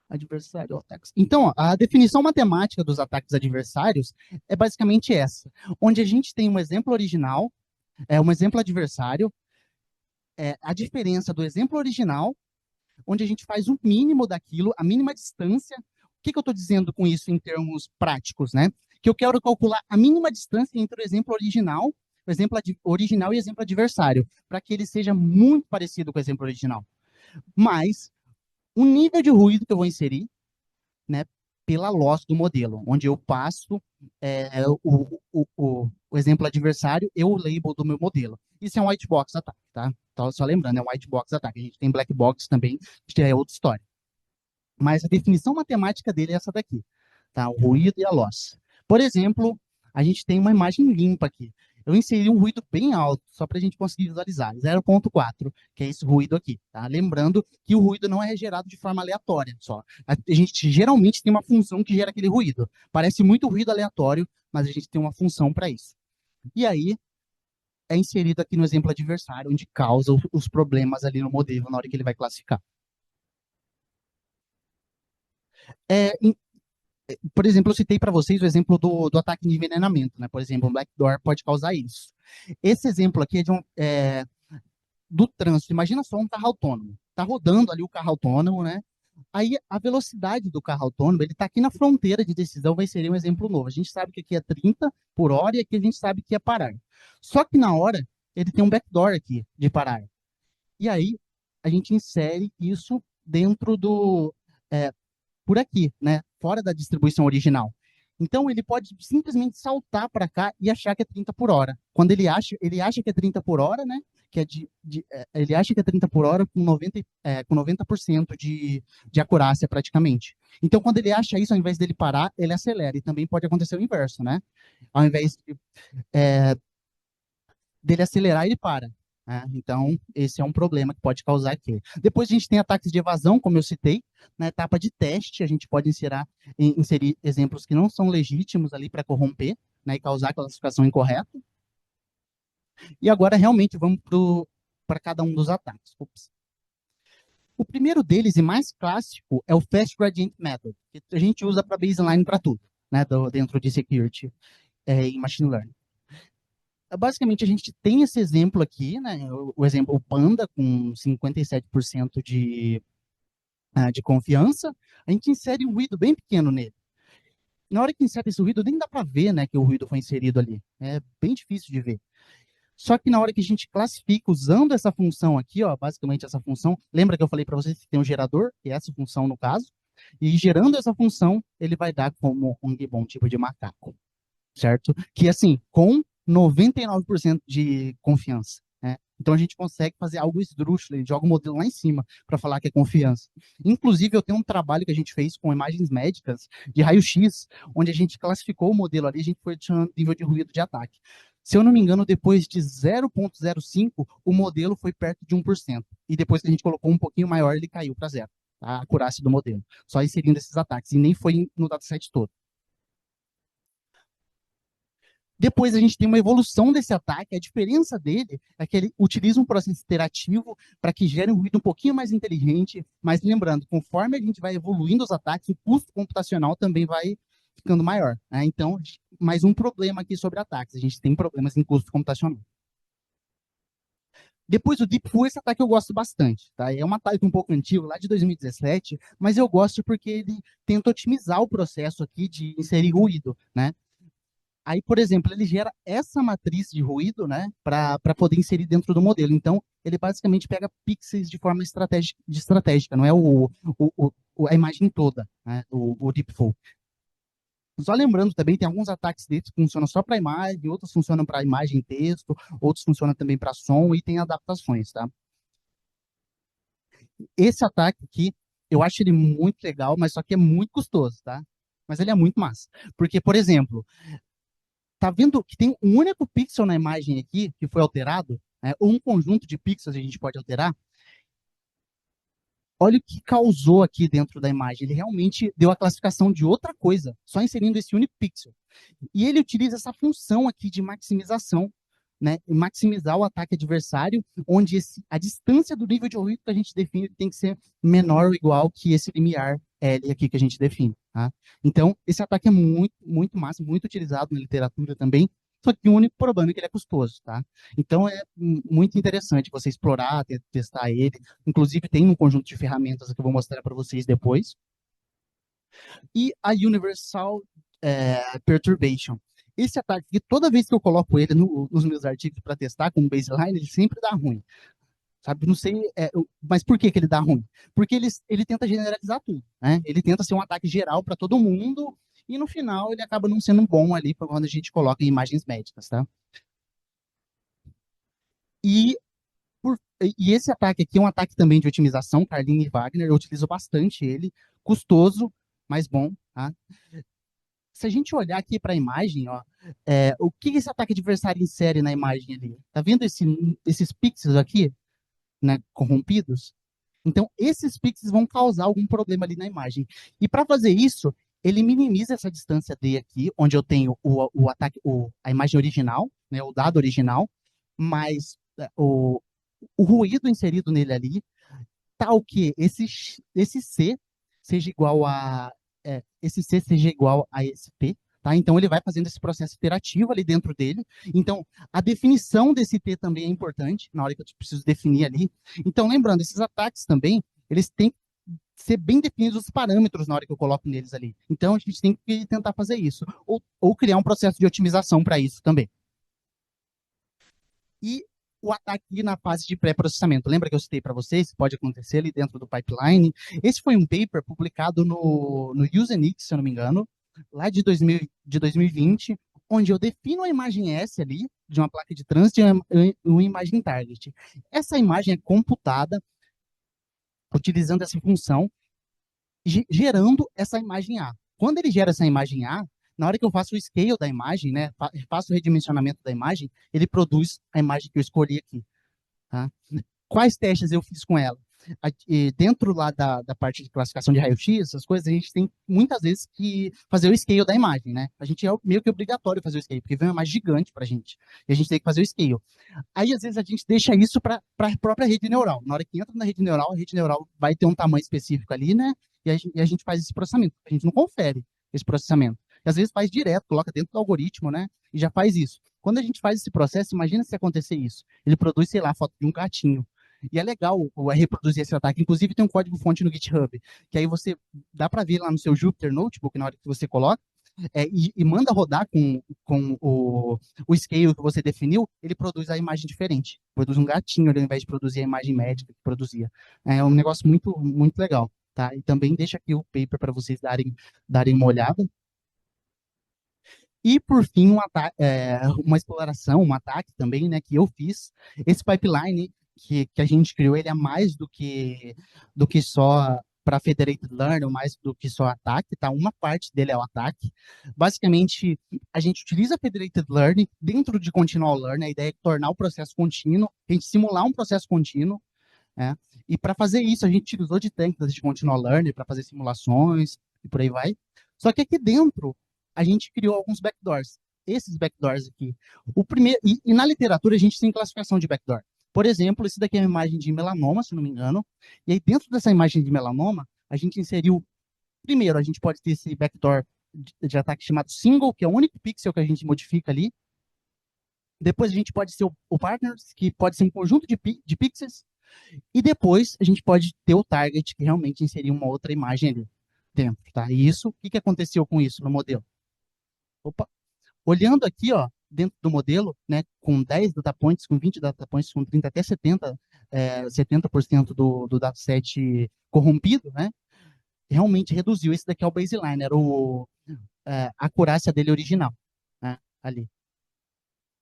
Adversário, ataques. Então, ó, a definição matemática dos ataques adversários é basicamente essa, onde a gente tem um exemplo original, um exemplo adversário, a diferença do exemplo original, onde a gente faz o mínimo daquilo, a mínima distância. O que eu estou dizendo com isso em termos práticos, né? Que eu quero calcular a mínima distância entre o exemplo original, original e o exemplo adversário, para que ele seja muito parecido com o exemplo original. Mas o nível de ruído que eu vou inserir, né, pela loss do modelo, onde eu passo o exemplo adversário e o label do meu modelo. Isso é um white box attack, tá? Então, só lembrando, é um white box attack. A gente tem black box também, que é outra história. Mas a definição matemática dele é essa daqui, tá? O ruído e a loss. Por exemplo, a gente tem uma imagem limpa aqui. Eu inseri um ruído bem alto, só para a gente conseguir visualizar, 0,4, que é esse ruído aqui, tá? Lembrando que o ruído não é gerado de forma aleatória, só. A gente geralmente tem uma função que gera aquele ruído. Parece muito ruído aleatório, mas a gente tem uma função para isso. E aí, é inserido aqui no exemplo adversário, onde causa os problemas ali no modelo na hora que ele vai classificar. É, por exemplo, eu citei para vocês o exemplo do ataque de envenenamento, né? Por exemplo, um backdoor pode causar isso. Esse exemplo aqui é do trânsito. Imagina só um carro autônomo. Está rodando ali o carro autônomo, né? Aí a velocidade do carro autônomo, ele está aqui na fronteira de decisão, vai ser um exemplo novo. A gente sabe que aqui é 30 por hora e aqui a gente sabe que é parar. Só que na hora, ele tem um backdoor aqui de parar. E aí, a gente insere isso dentro por aqui, né? Fora da distribuição original. Então, ele pode simplesmente saltar para cá e achar que é 30 por hora. Quando ele acha que é 30 por hora, né? Que é ele acha que é 30 por hora com 90% de acurácia praticamente. Então, quando ele acha isso, ao invés dele parar, ele acelera. E também pode acontecer o inverso, né? Ao invés dele acelerar, ele para. Né? Então, esse é um problema que pode causar aqui. Depois a gente tem ataques de evasão, como eu citei. Na etapa de teste, a gente pode inserir exemplos que não são legítimos ali para corromper, né, e causar classificação incorreta. E agora, realmente, vamos para cada um dos ataques. Ups. O primeiro deles, e mais clássico, é o Fast Gradient Method, que a gente usa para baseline para tudo, né, dentro de security e machine learning. Basicamente, a gente tem esse exemplo aqui, né? O exemplo, o Panda, com 57% de confiança, a gente insere um ruído bem pequeno nele. Na hora que insere esse ruído, nem dá para ver, né, que o ruído foi inserido ali. É bem difícil de ver. Só que na hora que a gente classifica usando essa função aqui, ó, basicamente essa função, lembra que eu falei para vocês que tem um gerador, que é essa função no caso, e gerando essa função, ele vai dar como um gibbon, tipo de macaco, certo? Que assim, com 99% de confiança, né? Então a gente consegue fazer algo esdrúxulo, ele joga o modelo lá em cima para falar que é confiança. Inclusive, eu tenho um trabalho que a gente fez com imagens médicas de raio-x, onde a gente classificou o modelo ali, a gente foi adicionando nível de ruído de ataque. Se eu não me engano, depois de 0,05, o modelo foi perto de 1%. E depois que a gente colocou um pouquinho maior, ele caiu para zero, tá? A acurácia do modelo. Só inserindo esses ataques. E nem foi no dataset todo. Depois a gente tem uma evolução desse ataque. A diferença dele é que ele utiliza um processo iterativo para que gere um ruído um pouquinho mais inteligente. Mas lembrando, conforme a gente vai evoluindo os ataques, o custo computacional também vai ficando maior, né? Então, mais um problema aqui sobre ataques. A gente tem problemas em custo computacional. Depois o Deepful, esse ataque eu gosto bastante, tá? É um ataque um pouco antigo, lá de 2017, mas eu gosto porque ele tenta otimizar o processo aqui de inserir ruído, né? Aí, por exemplo, ele gera essa matriz de ruído, né, para poder inserir dentro do modelo. Então, ele basicamente pega pixels de forma estratégica, não é a imagem toda, né, o Deepful. Só lembrando também, tem alguns ataques desses que funcionam só para imagem, outros funcionam para imagem e texto, outros funcionam também para som e tem adaptações, tá? Esse ataque aqui, eu acho ele muito legal, mas só que é muito custoso, tá? Mas ele é muito massa. Porque, por exemplo, tá vendo que tem um único pixel na imagem aqui que foi alterado, né? Ou um conjunto de pixels a gente pode alterar. Olha o que causou aqui dentro da imagem. Ele realmente deu a classificação de outra coisa, só inserindo esse único pixel. E ele utiliza essa função aqui de maximização, né? Maximizar o ataque adversário, onde a distância do nível de ruído que a gente define tem que ser menor ou igual que esse limiar L aqui que a gente define, tá? Então, esse ataque é muito, muito massa, muito utilizado na literatura também, só que o único problema é que ele é custoso, tá? Então, é muito interessante você explorar, testar ele. Inclusive, tem um conjunto de ferramentas que eu vou mostrar para vocês depois. E a Universal Perturbation. Esse ataque, toda vez que eu coloco ele nos meus artigos para testar como baseline, ele sempre dá ruim. Sabe, não sei, mas por que que ele dá ruim? Porque ele tenta generalizar tudo, né? Ele tenta ser um ataque geral para todo mundo e no final ele acaba não sendo bom ali quando a gente coloca em imagens médicas, tá? E, e esse ataque aqui é um ataque também de otimização, Carlin e Wagner, eu utilizo bastante ele, custoso, mas bom, tá? Se a gente olhar aqui para a imagem, ó, o que esse ataque adversário insere na imagem ali? Tá vendo esses pixels aqui, né, corrompidos? Então, esses pixels vão causar algum problema ali na imagem. E para fazer isso, ele minimiza essa distância D aqui, onde eu tenho o ataque, a imagem original, né, o dado original, mas o ruído inserido nele ali, tal que esse C seja igual a esse C seja igual a esse T, tá? Então ele vai fazendo esse processo iterativo ali dentro dele. Então a definição desse T também é importante na hora que eu preciso definir ali. Então lembrando, esses ataques também, eles têm que ser bem definidos os parâmetros na hora que eu coloco neles ali. Então a gente tem que tentar fazer isso ou criar um processo de otimização para isso também. E o ataque na fase de pré-processamento. Lembra que eu citei para vocês? Pode acontecer ali dentro do pipeline. Esse foi um paper publicado no Usenix, se eu não me engano, lá de 2020, onde eu defino a imagem S ali, de uma placa de trânsito e uma imagem target. Essa imagem é computada utilizando essa função, gerando essa imagem A. Quando ele gera essa imagem A, na hora que eu faço o scale da imagem, né, faço o redimensionamento da imagem, ele produz a imagem que eu escolhi aqui. Tá? Quais testes eu fiz com ela? Dentro lá da parte de classificação de raio-x, essas coisas, a gente tem muitas vezes que fazer o scale da imagem, né? A gente é meio que obrigatório fazer o scale, porque vem uma imagem gigante para a gente. E a gente tem que fazer o scale. Aí, às vezes, a gente deixa isso para a própria rede neural. Na hora que entra na rede neural, a rede neural vai ter um tamanho específico ali, né? E a gente faz esse processamento. A gente não confere esse processamento. E às vezes faz direto, coloca dentro do algoritmo, né? E já faz isso. Quando a gente faz esse processo, imagina se acontecer isso. Ele produz, sei lá, a foto de um gatinho. E é legal reproduzir esse ataque. Inclusive, tem um código-fonte no GitHub, que aí você dá para ver lá no seu Jupyter Notebook, na hora que você coloca, e manda rodar com o scale que você definiu, ele produz a imagem diferente. Produz um gatinho ali, ao invés de produzir a imagem médica que produzia. É um negócio muito, muito legal. Tá? E também deixa aqui o paper para vocês darem uma olhada. E, por fim, uma exploração, um ataque também, né, que eu fiz. Esse pipeline que a gente criou, ele é mais do que só para federated learning, mais do que só ataque, tá? Uma parte dele é o ataque. Basicamente, a gente utiliza federated learning dentro de continual learning. A ideia é tornar o processo contínuo, a gente simular um processo contínuo, né? E para fazer isso, a gente utilizou de técnicas de continual learning para fazer simulações e por aí vai. Só que aqui dentro, a gente criou alguns backdoors. Esses backdoors aqui. O primeiro, e na literatura, a gente tem classificação de backdoor. Por exemplo, esse daqui é uma imagem de melanoma, se não me engano. E aí, dentro dessa imagem de melanoma, a gente inseriu. Primeiro, a gente pode ter esse backdoor de ataque chamado single, que é o único pixel que a gente modifica ali. Depois, a gente pode ter o partners, que pode ser um conjunto de pixels. E depois a gente pode ter o target que realmente inserir uma outra imagem ali dentro, tá? E isso, o que que aconteceu com isso no modelo? Opa, olhando aqui, ó, dentro do modelo, né, com 10 data points, com 20 data points, com 30 até 70% do dataset corrompido, né? Realmente reduziu. Esse daqui é o baseline, era a acurácia dele original, né? Ali.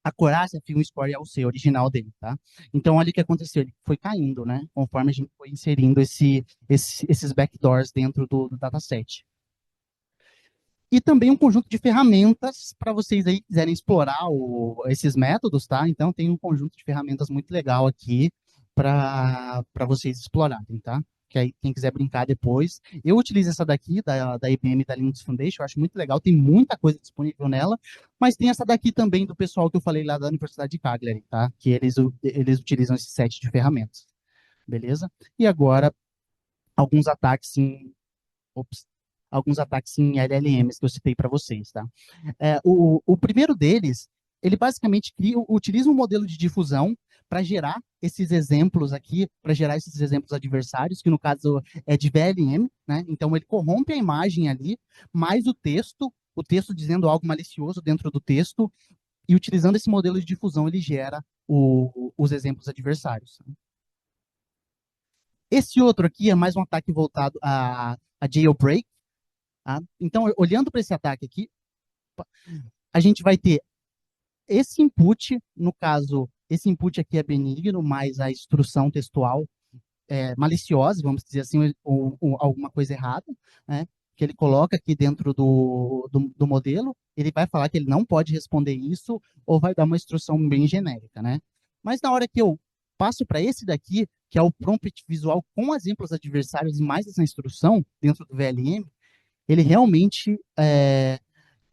A Corácia Film Score é o C, original dele, tá? Então, olha o que aconteceu, ele foi caindo, né? Conforme a gente foi inserindo esses backdoors dentro do dataset. E também um conjunto de ferramentas para vocês aí quiserem explorar esses métodos, tá? Então, tem um conjunto de ferramentas muito legal aqui para vocês explorarem, tá? Que aí, quem quiser brincar depois. Eu utilizo essa daqui, da IBM, da Linux Foundation, eu acho muito legal, tem muita coisa disponível nela, mas tem essa daqui também do pessoal que eu falei lá da Universidade de Cagliari, tá? Que eles utilizam esse set de ferramentas, beleza? E agora, alguns ataques em... Ops, alguns ataques em LLMs que eu citei para vocês, tá? O primeiro deles, ele basicamente utiliza um modelo de difusão para gerar esses exemplos aqui, para gerar esses exemplos adversários, que no caso é de VLM, né? Então ele corrompe a imagem ali, mais o texto dizendo algo malicioso dentro do texto, e utilizando esse modelo de difusão ele gera os exemplos adversários. Esse outro aqui é mais um ataque voltado a jailbreak, tá? Então, olhando para esse ataque aqui, a gente vai ter esse input, no caso, esse input aqui é benigno, mas a instrução textual é maliciosa, vamos dizer assim, ou alguma coisa errada, né? Que ele coloca aqui dentro do modelo, ele vai falar que ele não pode responder isso, ou vai dar uma instrução bem genérica, né? Mas na hora que eu passo para esse daqui, que é o prompt visual com exemplos adversários e mais essa instrução dentro do VLM, ele realmente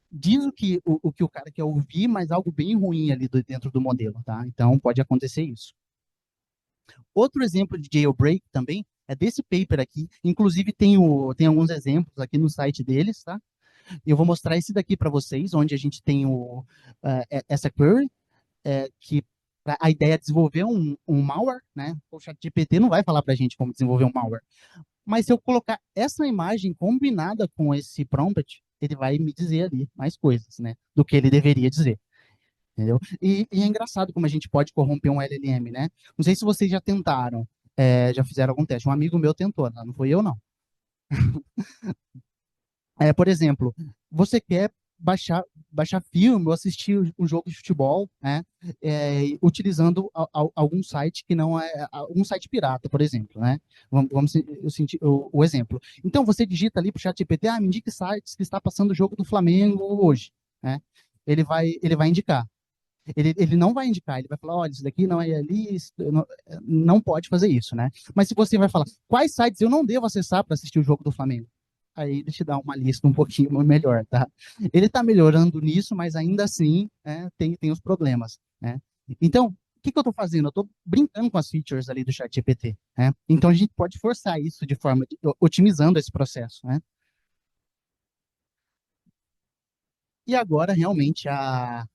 diz o que o cara quer ouvir, mas algo bem ruim ali dentro do modelo, tá? Então, pode acontecer isso. Outro exemplo de jailbreak também é desse paper aqui. Inclusive, tem alguns exemplos aqui no site deles, tá? Eu vou mostrar esse daqui para vocês, onde a gente tem essa query, que a ideia é desenvolver um malware, né? O ChatGPT não vai falar para a gente como desenvolver um malware. Mas se eu colocar essa imagem combinada com esse prompt, ele vai me dizer ali mais coisas, né? Do que ele deveria dizer. Entendeu? E é engraçado como a gente pode corromper um LLM, né? Não sei se vocês já tentaram, já fizeram algum teste. Um amigo meu tentou, não foi eu, não. Por exemplo, você quer baixar filme ou assistir um jogo de futebol, né? Utilizando algum site que não é um site pirata, por exemplo, né? Vamos sentir o exemplo. Então você digita ali para o ChatGPT, me indique sites que está passando o jogo do Flamengo hoje, né? Ele vai indicar. Ele não vai indicar, ele vai falar, olha, isso daqui não é ali, não pode fazer isso, né? Mas se você vai falar, quais sites eu não devo acessar para assistir o jogo do Flamengo? Aí ele te dá uma lista um pouquinho melhor, tá? Ele está melhorando nisso, mas ainda assim tem os problemas, né? Então, o que eu estou fazendo? Eu estou brincando com as features ali do ChatGPT, né? Então, a gente pode forçar isso de forma, otimizando esse processo, né? E agora, realmente, a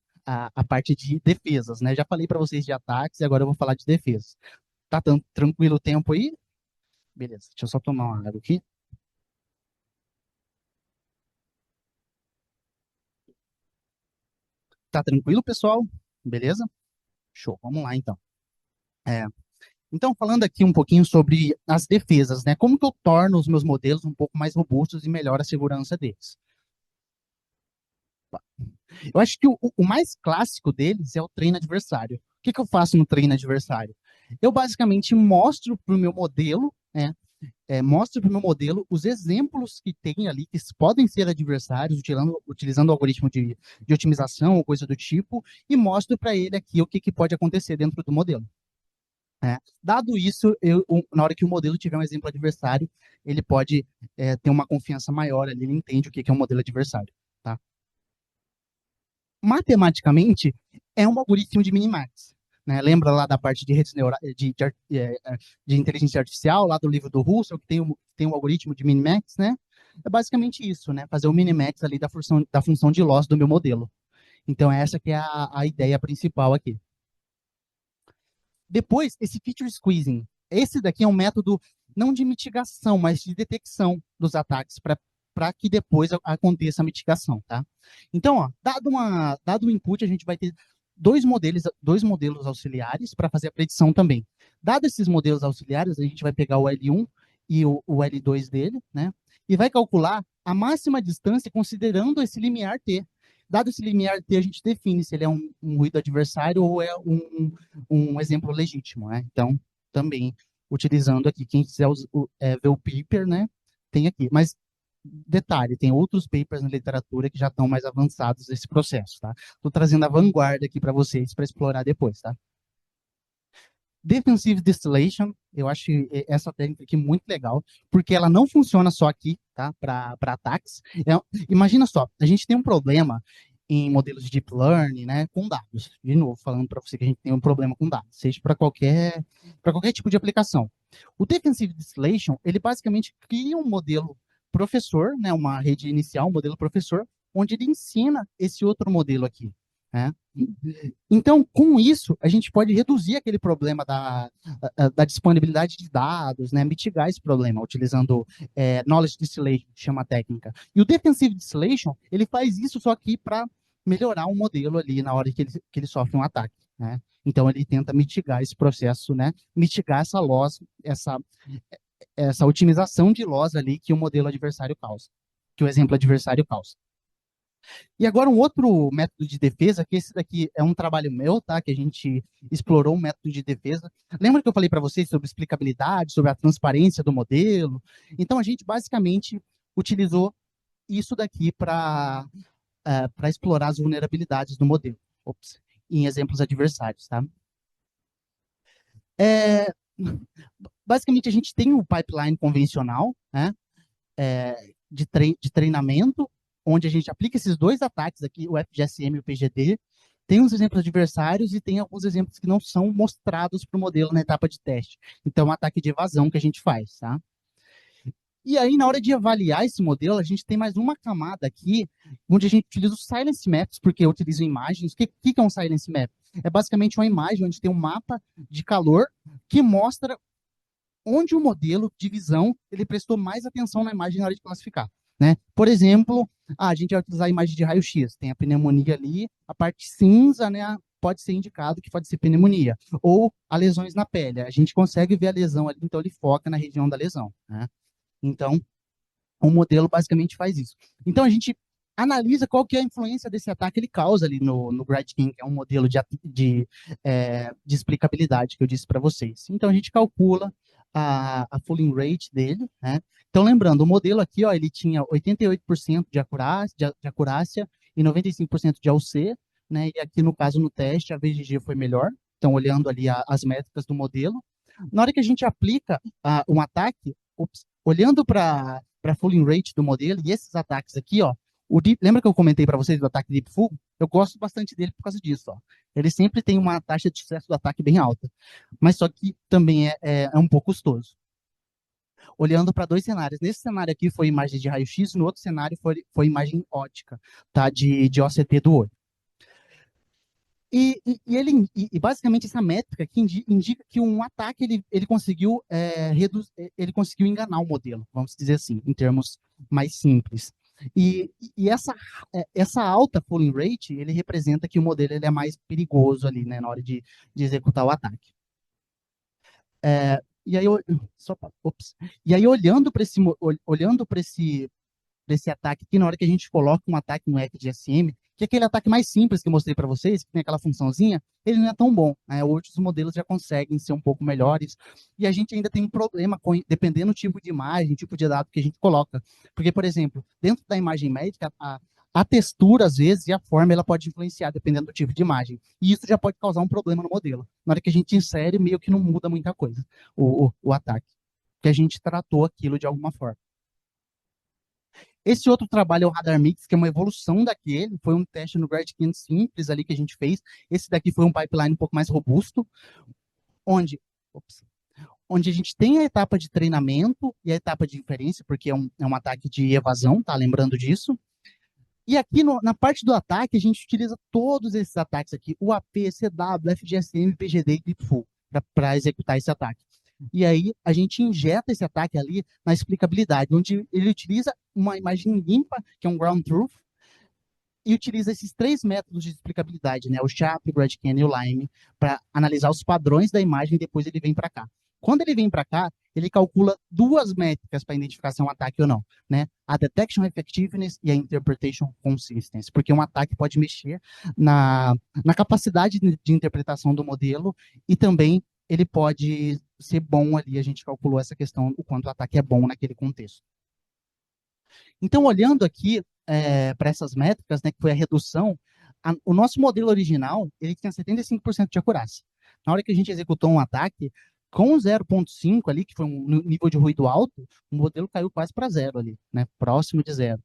parte de defesas, né? Já falei para vocês de ataques e agora eu vou falar de defesas. Tá tranquilo o tempo aí? Beleza, deixa eu só tomar uma água aqui. Tá tranquilo, pessoal? Beleza? Show, vamos lá então. É, então, falando aqui um pouquinho sobre as defesas, né? Como que eu torno os meus modelos um pouco mais robustos e melhoro a segurança deles? Eu acho que o mais clássico deles é o treino adversário. O que eu faço no treino adversário? Eu basicamente mostro para o meu modelo, né, mostro para o meu modelo os exemplos que tem ali, que podem ser adversários, utilizando o algoritmo de otimização ou coisa do tipo, e mostro para ele aqui o que pode acontecer dentro do modelo. Dado isso, na hora que o modelo tiver um exemplo adversário, ele pode ter uma confiança maior ali, ele entende o que é um modelo adversário. Tá? Matematicamente, é um algoritmo de minimax. Né? Lembra lá da parte de redes de inteligência artificial, lá do livro do Russell, que tem um algoritmo de minimax, né? É basicamente isso, né? Fazer o minimax ali da função de loss do meu modelo. Então, essa que é a ideia principal aqui. Depois, esse feature squeezing. Esse daqui é um método não de mitigação, mas de detecção dos ataques para que depois aconteça a mitigação, tá? Então, ó, dado o input, a gente vai ter dois modelos auxiliares para fazer a predição também. Dado esses modelos auxiliares, a gente vai pegar o L1 e o L2 dele, né? E vai calcular a máxima distância considerando esse limiar T. Dado esse limiar T, a gente define se ele é um ruído adversário ou é um exemplo legítimo, né? Então, também utilizando aqui, quem quiser ver o paper, né, tem aqui. Mas, detalhe, tem outros papers na literatura que já estão mais avançados nesse processo, tá? Estou trazendo a vanguarda aqui para vocês para explorar depois, tá? Defensive Distillation, eu acho essa técnica aqui muito legal, porque ela não funciona só aqui, tá? Para ataques. Imagina só, a gente tem um problema em modelos de deep learning, né, com dados. De novo, falando para você que a gente tem um problema com dados, seja para qualquer tipo de aplicação. O Defensive Distillation, ele basicamente cria um modelo professor, né, uma rede inicial, um modelo professor, onde ele ensina esse outro modelo aqui, né? Então, com isso, a gente pode reduzir aquele problema da disponibilidade de dados, né? Mitigar esse problema, utilizando knowledge distillation, que chama a técnica. E o defensive distillation, ele faz isso só aqui para melhorar o modelo ali na hora que ele sofre um ataque, né? Então, ele tenta mitigar esse processo, né? Mitigar essa loss, essa otimização de loss ali que o modelo adversário causa, que o exemplo adversário causa. E agora um outro método de defesa, que esse daqui é um trabalho meu, tá? Que a gente explorou um método de defesa. Lembra que eu falei para vocês sobre explicabilidade, sobre a transparência do modelo? Então a gente basicamente utilizou isso daqui para explorar as vulnerabilidades do modelo. Ops, em exemplos adversários, tá? É, basicamente a gente tem o pipeline convencional, né? De treinamento, onde a gente aplica esses dois ataques aqui, o FGSM e o PGD, tem uns exemplos adversários e tem alguns exemplos que não são mostrados para o modelo na etapa de teste. Então, é um ataque de evasão que a gente faz, tá? E aí, na hora de avaliar esse modelo, a gente tem mais uma camada aqui, onde a gente utiliza os silence maps, porque eu utilizo imagens. O que é um silence map? É basicamente uma imagem onde tem um mapa de calor que mostra onde o modelo de visão ele prestou mais atenção na imagem na hora de classificar. Né? Por exemplo, a gente vai utilizar a imagem de raio-x, tem a pneumonia ali, a parte cinza, né, pode ser indicado que pode ser pneumonia. Ou as lesões na pele, a gente consegue ver a lesão ali, então ele foca na região da lesão. Né? Então, o modelo basicamente faz isso. Então, a gente analisa qual que é a influência desse ataque ele causa ali no GradKing, que é um modelo de explicabilidade que eu disse para vocês. Então, a gente calcula a fooling rate dele, né? Então, lembrando, o modelo aqui, ó, ele tinha 88% de acurácia e 95% de AUC, né? E aqui, no caso, no teste, a VGG foi melhor. Então, olhando ali as métricas do modelo. Na hora que a gente aplica um ataque, olhando para fooling rate do modelo e esses ataques aqui, ó, lembra que eu comentei para vocês do ataque Deep Full? Eu gosto bastante dele por causa disso, ó. Ele sempre tem uma taxa de sucesso do ataque bem alta, mas só que também é um pouco custoso. Olhando para dois cenários. Nesse cenário aqui foi imagem de raio-x, no outro cenário foi imagem ótica, tá? De OCT do olho. E basicamente essa métrica que indica que um ataque ele conseguiu ele conseguiu enganar o modelo, vamos dizer assim, em termos mais simples. E essa alta fooling rate ele representa que o modelo ele é mais perigoso ali, né, na hora de executar o ataque. E aí, e aí olhando para esse ataque aqui, na hora que a gente coloca um ataque no FGSM, que aquele ataque mais simples que eu mostrei para vocês, que tem aquela funçãozinha, ele não é tão bom, né? Outros modelos já conseguem ser um pouco melhores, e a gente ainda tem um problema com, dependendo do tipo de imagem, tipo de dado que a gente coloca. Porque, por exemplo, dentro da imagem médica, a textura, às vezes, e a forma, ela pode influenciar, dependendo do tipo de imagem. E isso já pode causar um problema no modelo. Na hora que a gente insere, meio que não muda muita coisa, o ataque. Que a gente tratou aquilo de alguma forma. Esse outro trabalho é o Radar Mix, que é uma evolução daquele, foi um teste no GradCam simples ali que a gente fez. Esse daqui foi um pipeline um pouco mais robusto, onde, ops, onde a gente tem a etapa de treinamento e a etapa de inferência, porque é um ataque de evasão, tá? Lembrando disso. E aqui na parte do ataque, a gente utiliza todos esses ataques aqui, UAP, CW, FGSM, PGD e Deepful, para executar esse ataque. E aí, a gente injeta esse ataque ali na explicabilidade, onde ele utiliza uma imagem limpa, que é um ground truth, e utiliza esses três métodos de explicabilidade, né? O SHAP, o GradCam e o Lime, para analisar os padrões da imagem e depois ele vem para cá. Quando ele vem para cá, ele calcula duas métricas para identificar se é um ataque ou não, né? A Detection Effectiveness e a Interpretation Consistency, porque um ataque pode mexer na capacidade de interpretação do modelo e também ele pode ser bom ali, a gente calculou essa questão, o quanto o ataque é bom naquele contexto. Então, olhando aqui para essas métricas, né, que foi a redução, o nosso modelo original, ele tinha 75% de acurácia. Na hora que a gente executou um ataque, com 0,5 ali, que foi um nível de ruído alto, o modelo caiu quase para zero ali, né, próximo de zero.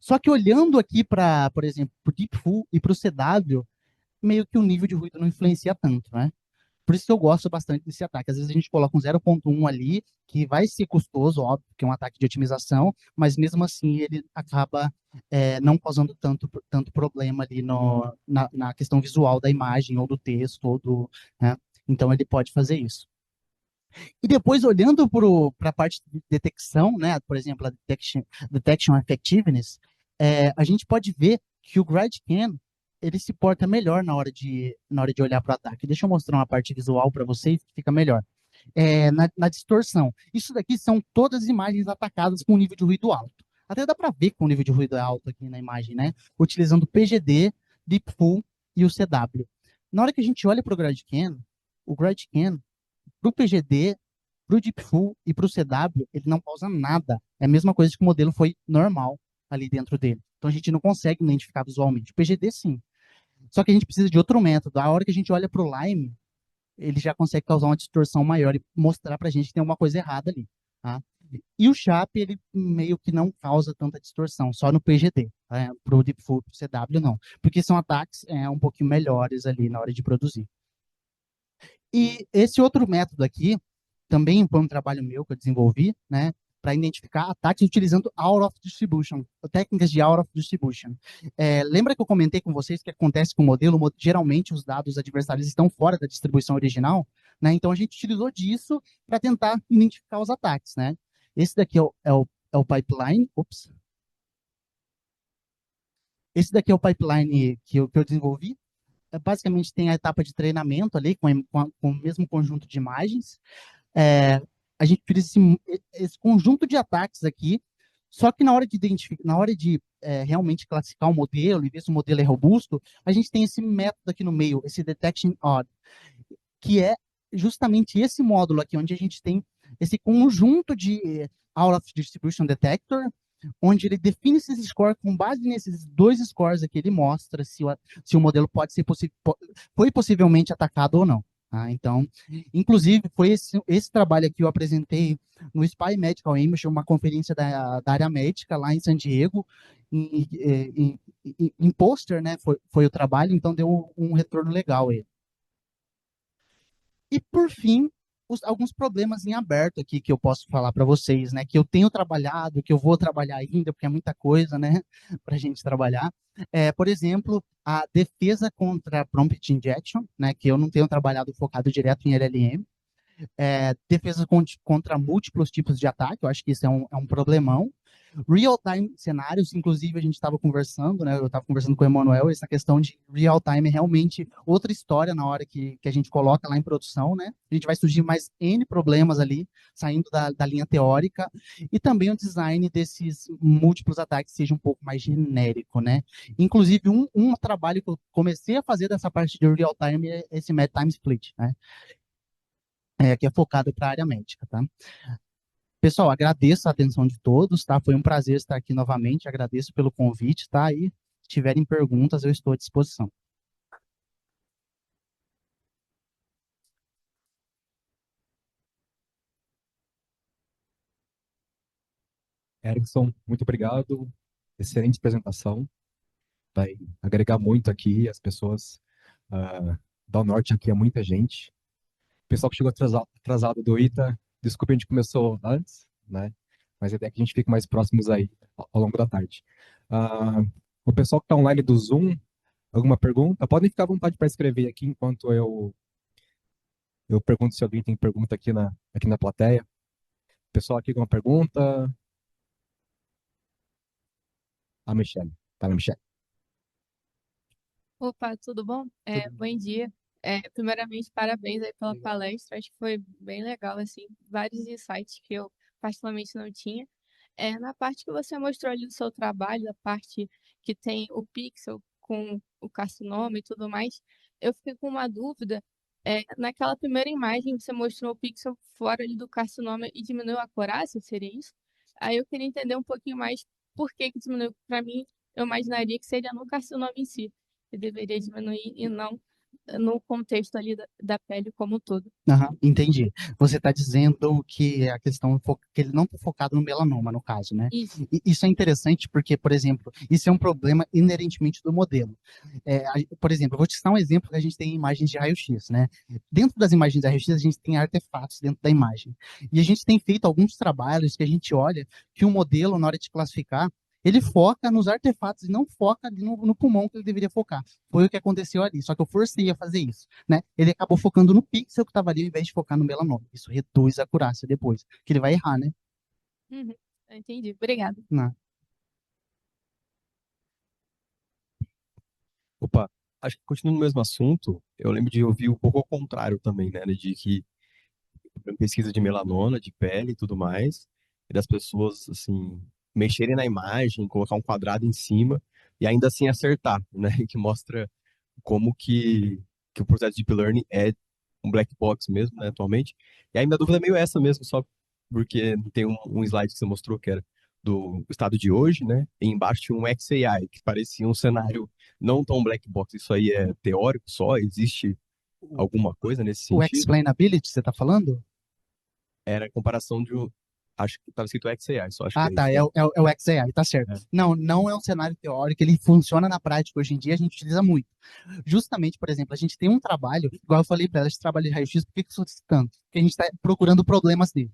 Só que olhando aqui para, por exemplo, para o Deepful e para o CW, meio que o nível de ruído não influencia tanto, né? Por isso que eu gosto bastante desse ataque. Às vezes a gente coloca um 0,1 ali, que vai ser custoso, óbvio, que é um ataque de otimização, mas mesmo assim ele acaba não causando tanto problema ali na questão visual da imagem, ou do texto, né? Então ele pode fazer isso. E depois, olhando para a parte de detecção, né, por exemplo, a detection effectiveness, a gente pode ver que o GradCam ele se porta melhor na hora de olhar para o ataque. Deixa eu mostrar uma parte visual para vocês que fica melhor. Na distorção. Isso daqui são todas as imagens atacadas com nível de ruído alto. Até dá para ver com o nível de ruído alto aqui na imagem, né? Utilizando o PGD, Deepful e o CW. Na hora que a gente olha para o GradCam, para o PGD, para o Deepful e para o CW, ele não causa nada. É a mesma coisa que o modelo foi normal ali dentro dele. Então a gente não consegue identificar visualmente. O PGD sim. Só que a gente precisa de outro método. A hora que a gente olha para o Lime, ele já consegue causar uma distorção maior e mostrar para a gente que tem alguma coisa errada ali. Tá? E o SHAP, ele meio que não causa tanta distorção, só no PGD. Tá? Para o Deepful e para o CW, não. Porque são ataques um pouquinho melhores ali na hora de produzir. E esse outro método aqui, também foi um trabalho meu que eu desenvolvi, né, para identificar ataques utilizando out of distribution, técnicas de out of distribution. Lembra que eu comentei com vocês que acontece com o modelo? Geralmente os dados adversários estão fora da distribuição original, né? Então a gente utilizou disso para tentar identificar os ataques, né? Esse daqui é o pipeline. Ops. Esse daqui é o pipeline que eu desenvolvi. Basicamente tem a etapa de treinamento ali com o mesmo conjunto de imagens. A gente utiliza esse conjunto de ataques aqui, só que na hora de identificar, na hora de realmente classificar o modelo e ver se o modelo é robusto, a gente tem esse método aqui no meio, esse detection odd, que é justamente esse módulo aqui, onde a gente tem esse conjunto de out of distribution detector, onde ele define esses scores com base nesses dois scores aqui, ele mostra se o modelo pode ser foi possivelmente atacado ou não. Tá? Então, inclusive, foi esse trabalho aqui que eu apresentei no SPY Medical Image, uma conferência da área médica lá em San Diego, em pôster, né, foi o trabalho, então deu um retorno legal aí. E, por fim, alguns problemas em aberto aqui que eu posso falar para vocês, né? Que eu tenho trabalhado, que eu vou trabalhar ainda, porque é muita coisa, né? Para a gente trabalhar. Por exemplo, a defesa contra prompt injection, né? Que eu não tenho trabalhado focado direto em LLM. Defesa contra múltiplos tipos de ataque, eu acho que isso é um problemão. Real-time cenários, inclusive a gente estava conversando, né? Eu estava conversando com o Emanuel, essa questão de real-time é realmente outra história na hora que a gente coloca lá em produção, né? A gente vai surgir mais N problemas ali, saindo da linha teórica, e também o design desses múltiplos ataques seja um pouco mais genérico, né? Inclusive, um trabalho que eu comecei a fazer dessa parte de real-time é esse Mad Time Split, né? Que é focado para a área médica, tá? Pessoal, agradeço a atenção de todos, tá? Foi um prazer estar aqui novamente, agradeço pelo convite, tá? E se tiverem perguntas, eu estou à disposição. Erickson, muito obrigado. Excelente apresentação. Vai agregar muito aqui. As pessoas do Norte aqui é muita gente. O pessoal que chegou atrasado do ITA, desculpa, a gente começou antes, né? Mas a ideia é que a gente fique mais próximos aí ao longo da tarde. Ah, o pessoal que está online do Zoom, alguma pergunta? Podem ficar à vontade para escrever aqui enquanto eu pergunto se alguém tem pergunta aqui na plateia. Pessoal aqui com uma pergunta? A Michelle. Tá, Michelle. Opa, tudo bom? Bom dia. Primeiramente, parabéns aí pela palestra. Acho que foi bem legal, assim, vários insights que eu particularmente não tinha. Na parte que você mostrou ali do seu trabalho, a parte que tem o pixel com o carcinoma e tudo mais, eu fiquei com uma dúvida. Naquela primeira imagem, você mostrou o pixel fora ali do carcinoma e diminuiu a acurácia, seria isso? Aí eu queria entender um pouquinho mais por que que diminuiu. Para mim, eu imaginaria que seria no carcinoma em si que deveria diminuir e não no contexto ali da pele como um todo. Aham, entendi. Você está dizendo que a questão que ele não está focado no melanoma, no caso, né? Isso. Isso é interessante porque, por exemplo, isso é um problema inerentemente do modelo. Por exemplo, eu vou te citar um exemplo que a gente tem em imagens de raio-x, né? Dentro das imagens de raio-x, a gente tem artefatos dentro da imagem. E a gente tem feito alguns trabalhos que a gente olha que o modelo, na hora de classificar, ele foca nos artefatos e não foca ali no pulmão que ele deveria focar. Foi o que aconteceu ali, só que eu forcei a fazer isso, né? Ele acabou focando no pixel que estava ali, ao invés de focar no melanoma. Isso reduz a acurácia depois, que ele vai errar, né? Uhum. Entendi. Obrigada. Não. Opa, acho que continuando no mesmo assunto, eu lembro de ouvir um pouco ao contrário também, né? De que pesquisa de melanoma, de pele e tudo mais, e das pessoas, assim, mexerem na imagem, colocar um quadrado em cima e ainda assim acertar, né? Que mostra como que o processo de Deep Learning é um black box mesmo, né, atualmente. E aí minha dúvida é meio essa mesmo, só porque tem um slide que você mostrou que era do estado de hoje, né? E embaixo tinha um XAI, que parecia um cenário não tão black box. Isso aí é teórico só? Existe O, alguma coisa nesse o sentido? explainability, você está falando? Era a comparação de um. Acho que estava escrito XAI, só acho que Ah, é tá, isso, né? é o XAI, tá certo. É. Não, não é um cenário teórico, ele funciona na prática hoje em dia, a gente utiliza muito. Justamente, por exemplo, a gente tem um trabalho, igual eu falei para ela, esse trabalho de raio-x, por que que eu estou citando? Porque a gente está procurando problemas dele.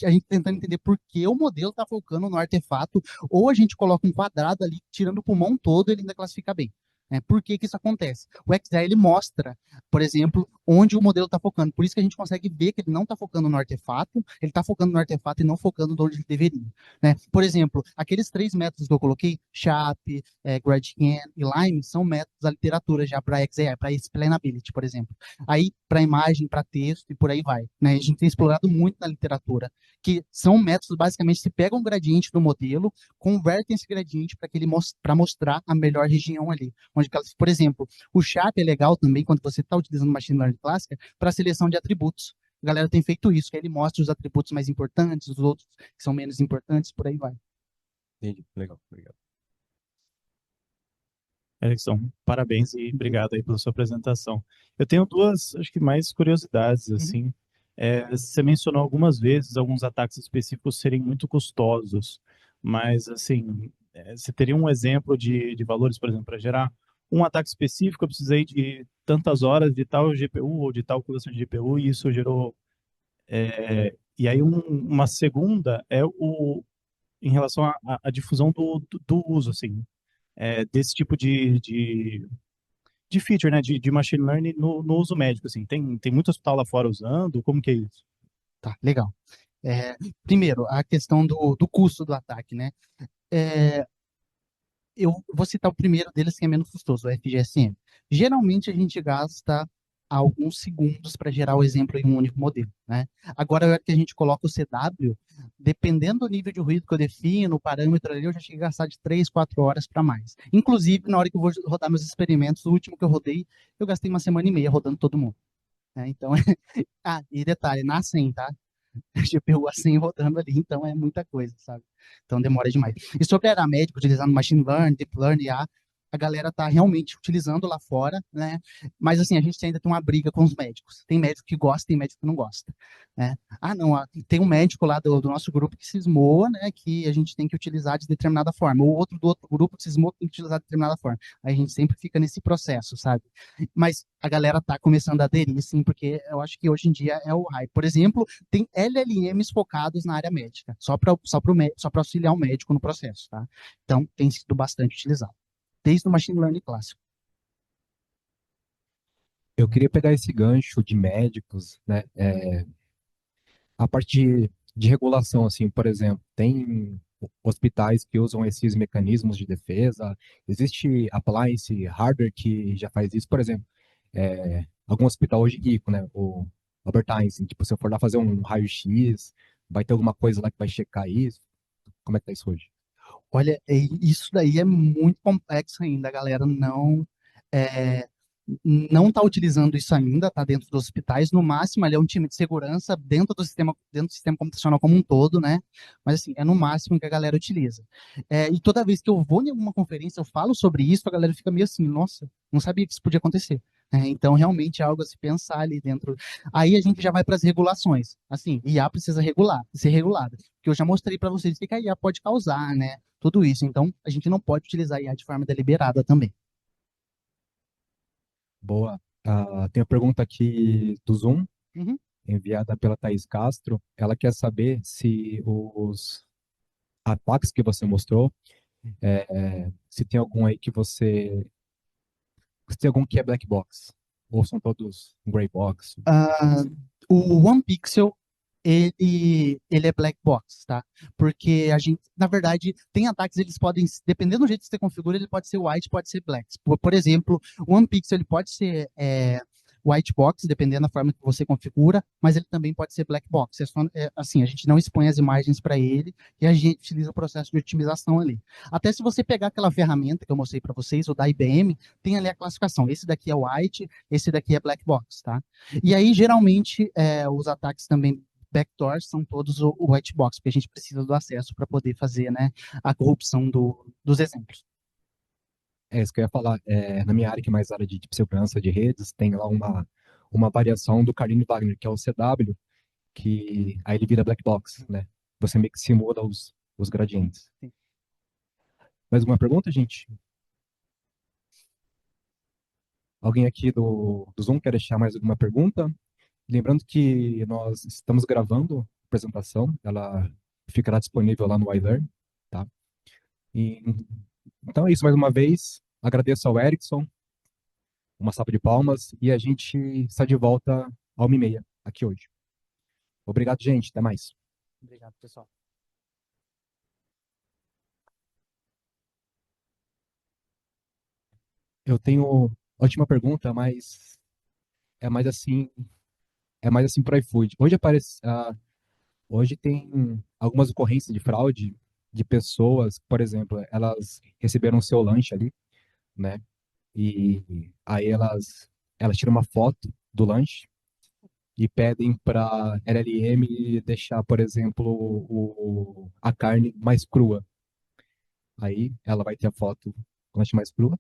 A gente tá tentando entender por que o modelo está focando no artefato, ou a gente coloca um quadrado ali, tirando o pulmão todo, ele ainda classifica bem. Por que que isso acontece? O XAI, ele mostra, por exemplo, onde o modelo está focando. Por isso que a gente consegue ver que ele não está focando no artefato, ele está focando no artefato e não focando onde ele deveria, né? Por exemplo, aqueles três métodos que eu coloquei, SHAP, Gradient e Lime, são métodos da literatura já para XAI, para explainability, por exemplo. Aí, para imagem, para texto e por aí vai, né? A gente tem explorado muito na literatura, que são métodos, basicamente, que pegam um gradiente do modelo, convertem esse gradiente para para mostrar a melhor região ali. Por exemplo, o SHAP é legal também quando você está utilizando machine learning clássica para seleção de atributos. A galera tem feito isso, que ele mostra os atributos mais importantes, os outros que são menos importantes, por aí vai. Entendi. Legal, obrigado. Erickson, parabéns e obrigado aí pela sua apresentação. Eu tenho duas, acho que mais curiosidades, Uhum. assim. Você mencionou algumas vezes alguns ataques específicos serem muito custosos, mas, assim, você teria um exemplo de valores, por exemplo, para gerar um ataque específico, eu precisei de tantas horas de tal GPU ou de tal coleção de GPU e isso gerou... e aí uma segunda é em relação à difusão do uso, assim, desse tipo de feature, né, de machine learning no uso médico, assim. Tem muito hospital lá fora usando, como que é isso? Tá, legal. Primeiro, a questão do custo do ataque, né? É, eu vou citar o primeiro deles, que é menos custoso, o FGSM. Geralmente a gente gasta alguns segundos para gerar o exemplo em um único modelo, né? Agora, a hora que a gente coloca o CW, dependendo do nível de ruído que eu defino, o parâmetro ali, eu já cheguei a gastar de 3, 4 horas para mais. Inclusive, na hora que eu vou rodar meus experimentos, o último que eu rodei, eu gastei uma semana e meia rodando todo mundo, né? Então, e detalhe, na 100, tá? GPU assim rodando ali, então é muita coisa, sabe? Então demora demais. E sobre a era médica, utilizando machine learning, deep learning, a galera tá realmente utilizando lá fora, né? Mas assim, a gente ainda tem uma briga com os médicos. Tem médico que gosta, tem médico que não gosta, né? Ah, não, tem um médico lá do nosso grupo que cismou, né, que a gente tem que utilizar de determinada forma. O outro do outro grupo que cismou que tem que utilizar de determinada forma. Aí a gente sempre fica nesse processo, sabe? Mas a galera tá começando a aderir, sim, porque eu acho que hoje em dia é o hype. Por exemplo, tem LLMs focados na área médica, só para auxiliar o médico no processo, tá? Então, tem sido bastante utilizado, desde o machine learning clássico. Eu queria pegar esse gancho de médicos, né? A parte de regulação, assim, por exemplo, tem hospitais que usam esses mecanismos de defesa, existe appliance, hardware que já faz isso, por exemplo, algum hospital hoje rico, né? O Albert Einstein, tipo, se eu for lá fazer um raio-x, vai ter alguma coisa lá que vai checar isso? Como é que tá isso hoje? Olha, isso daí é muito complexo ainda, a galera é, não está utilizando isso ainda, tá dentro dos hospitais. No máximo, ali é um time de segurança dentro do sistema computacional como um todo, né? Mas assim, é no máximo que a galera utiliza. E toda vez que eu vou em alguma conferência, eu falo sobre isso, a galera fica meio assim, nossa, não sabia que isso podia acontecer. Então, realmente é algo a se pensar ali dentro. Aí a gente já vai para as regulações. Assim, IA precisa ser regulada. Porque eu já mostrei para vocês o que a IA pode causar, né? Tudo isso. Então, a gente não pode utilizar a IA de forma deliberada também. Boa. Tem uma pergunta aqui do Zoom, Uhum. enviada pela Thaís Castro. Ela quer saber se os ataques que você mostrou, se tem algum aí que se tem algum que é black box, ou são todos gray box. Ah, o OnePixel, ele é black box, tá? Porque a gente, na verdade, tem ataques, eles podem, dependendo do jeito que você configura, ele pode ser white, pode ser black. Por exemplo, o OnePixel, ele pode ser white box, dependendo da forma que você configura, mas ele também pode ser black box. Assim, a gente não expõe as imagens para ele e a gente utiliza o processo de otimização ali. Até se você pegar aquela ferramenta que eu mostrei para vocês, o da IBM, tem ali a classificação. Esse daqui é white, esse daqui é black box, tá? E aí, geralmente, os ataques também backdoors são todos o white box, porque a gente precisa do acesso para poder fazer, né, a corrupção dos exemplos. É isso que eu ia falar. Na minha área, que é mais área de segurança de redes, tem lá uma variação do Carlin Wagner, que é o CW, que aí ele vira black box, né? Você meio que simula os gradientes. Sim. Mais alguma pergunta, gente? Alguém aqui do Zoom quer deixar mais alguma pergunta? Lembrando que nós estamos gravando a apresentação, ela ficará disponível lá no iLearn, tá? E, então é isso, mais uma vez, agradeço ao Erickson, uma salva de palmas, e a gente está de volta à 1h30 aqui hoje. Obrigado, gente, até mais. Obrigado, pessoal. Eu tenho última pergunta, mas é mais assim, é mais assim para iFood. Hoje tem algumas ocorrências de fraude de pessoas, por exemplo, elas receberam o seu lanche ali, né? E aí elas tiram uma foto do lanche e pedem para LLM deixar, por exemplo, a carne mais crua. Aí ela vai ter a foto do lanche mais crua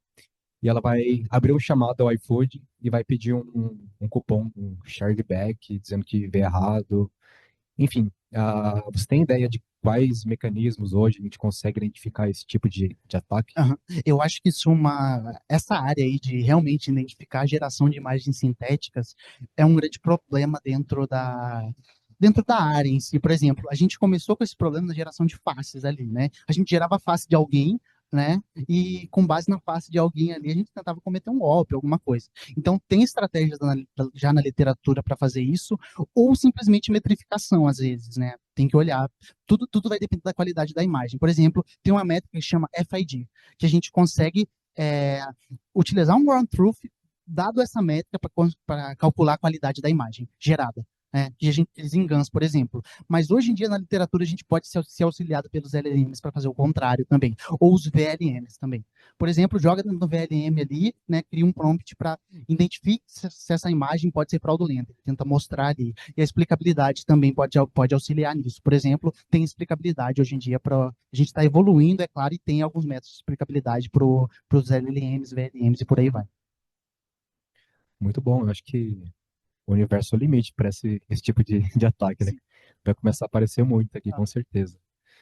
e ela vai abrir um chamado ao iFood e vai pedir um cupom, um chargeback, dizendo que veio errado. Enfim, você tem ideia de quais mecanismos hoje a gente consegue identificar esse tipo de ataque? Aham. Eu acho que essa área aí de realmente identificar a geração de imagens sintéticas é um grande problema dentro da área em si. Por exemplo, a gente começou com esse problema na geração de faces ali, né? A gente gerava a face de alguém, né? E com base na face de alguém ali, a gente tentava cometer um golpe, alguma coisa. Então, tem estratégias já na literatura para fazer isso, ou simplesmente metrificação, às vezes, né? Tem que olhar. Tudo vai depender da qualidade da imagem. Por exemplo, tem uma métrica que chama FID, que a gente consegue utilizar um ground truth, dado essa métrica, para calcular a qualidade da imagem gerada. Que a gente utiliza em GANs, por exemplo. Mas hoje em dia, na literatura, a gente pode ser auxiliado pelos LLMs para fazer o contrário também, ou os VLMs também. Por exemplo, joga no VLM ali, né, cria um prompt para identificar se essa imagem pode ser fraudulenta, tenta mostrar ali. E a explicabilidade também pode auxiliar nisso. Por exemplo, tem explicabilidade hoje em dia para. A gente está evoluindo, é claro, e tem alguns métodos de explicabilidade para os LLMs, VLMs e por aí vai. Muito bom. Eu acho que o universo é o limite para esse tipo de ataque, né? Sim. Vai começar a aparecer muito aqui, com certeza.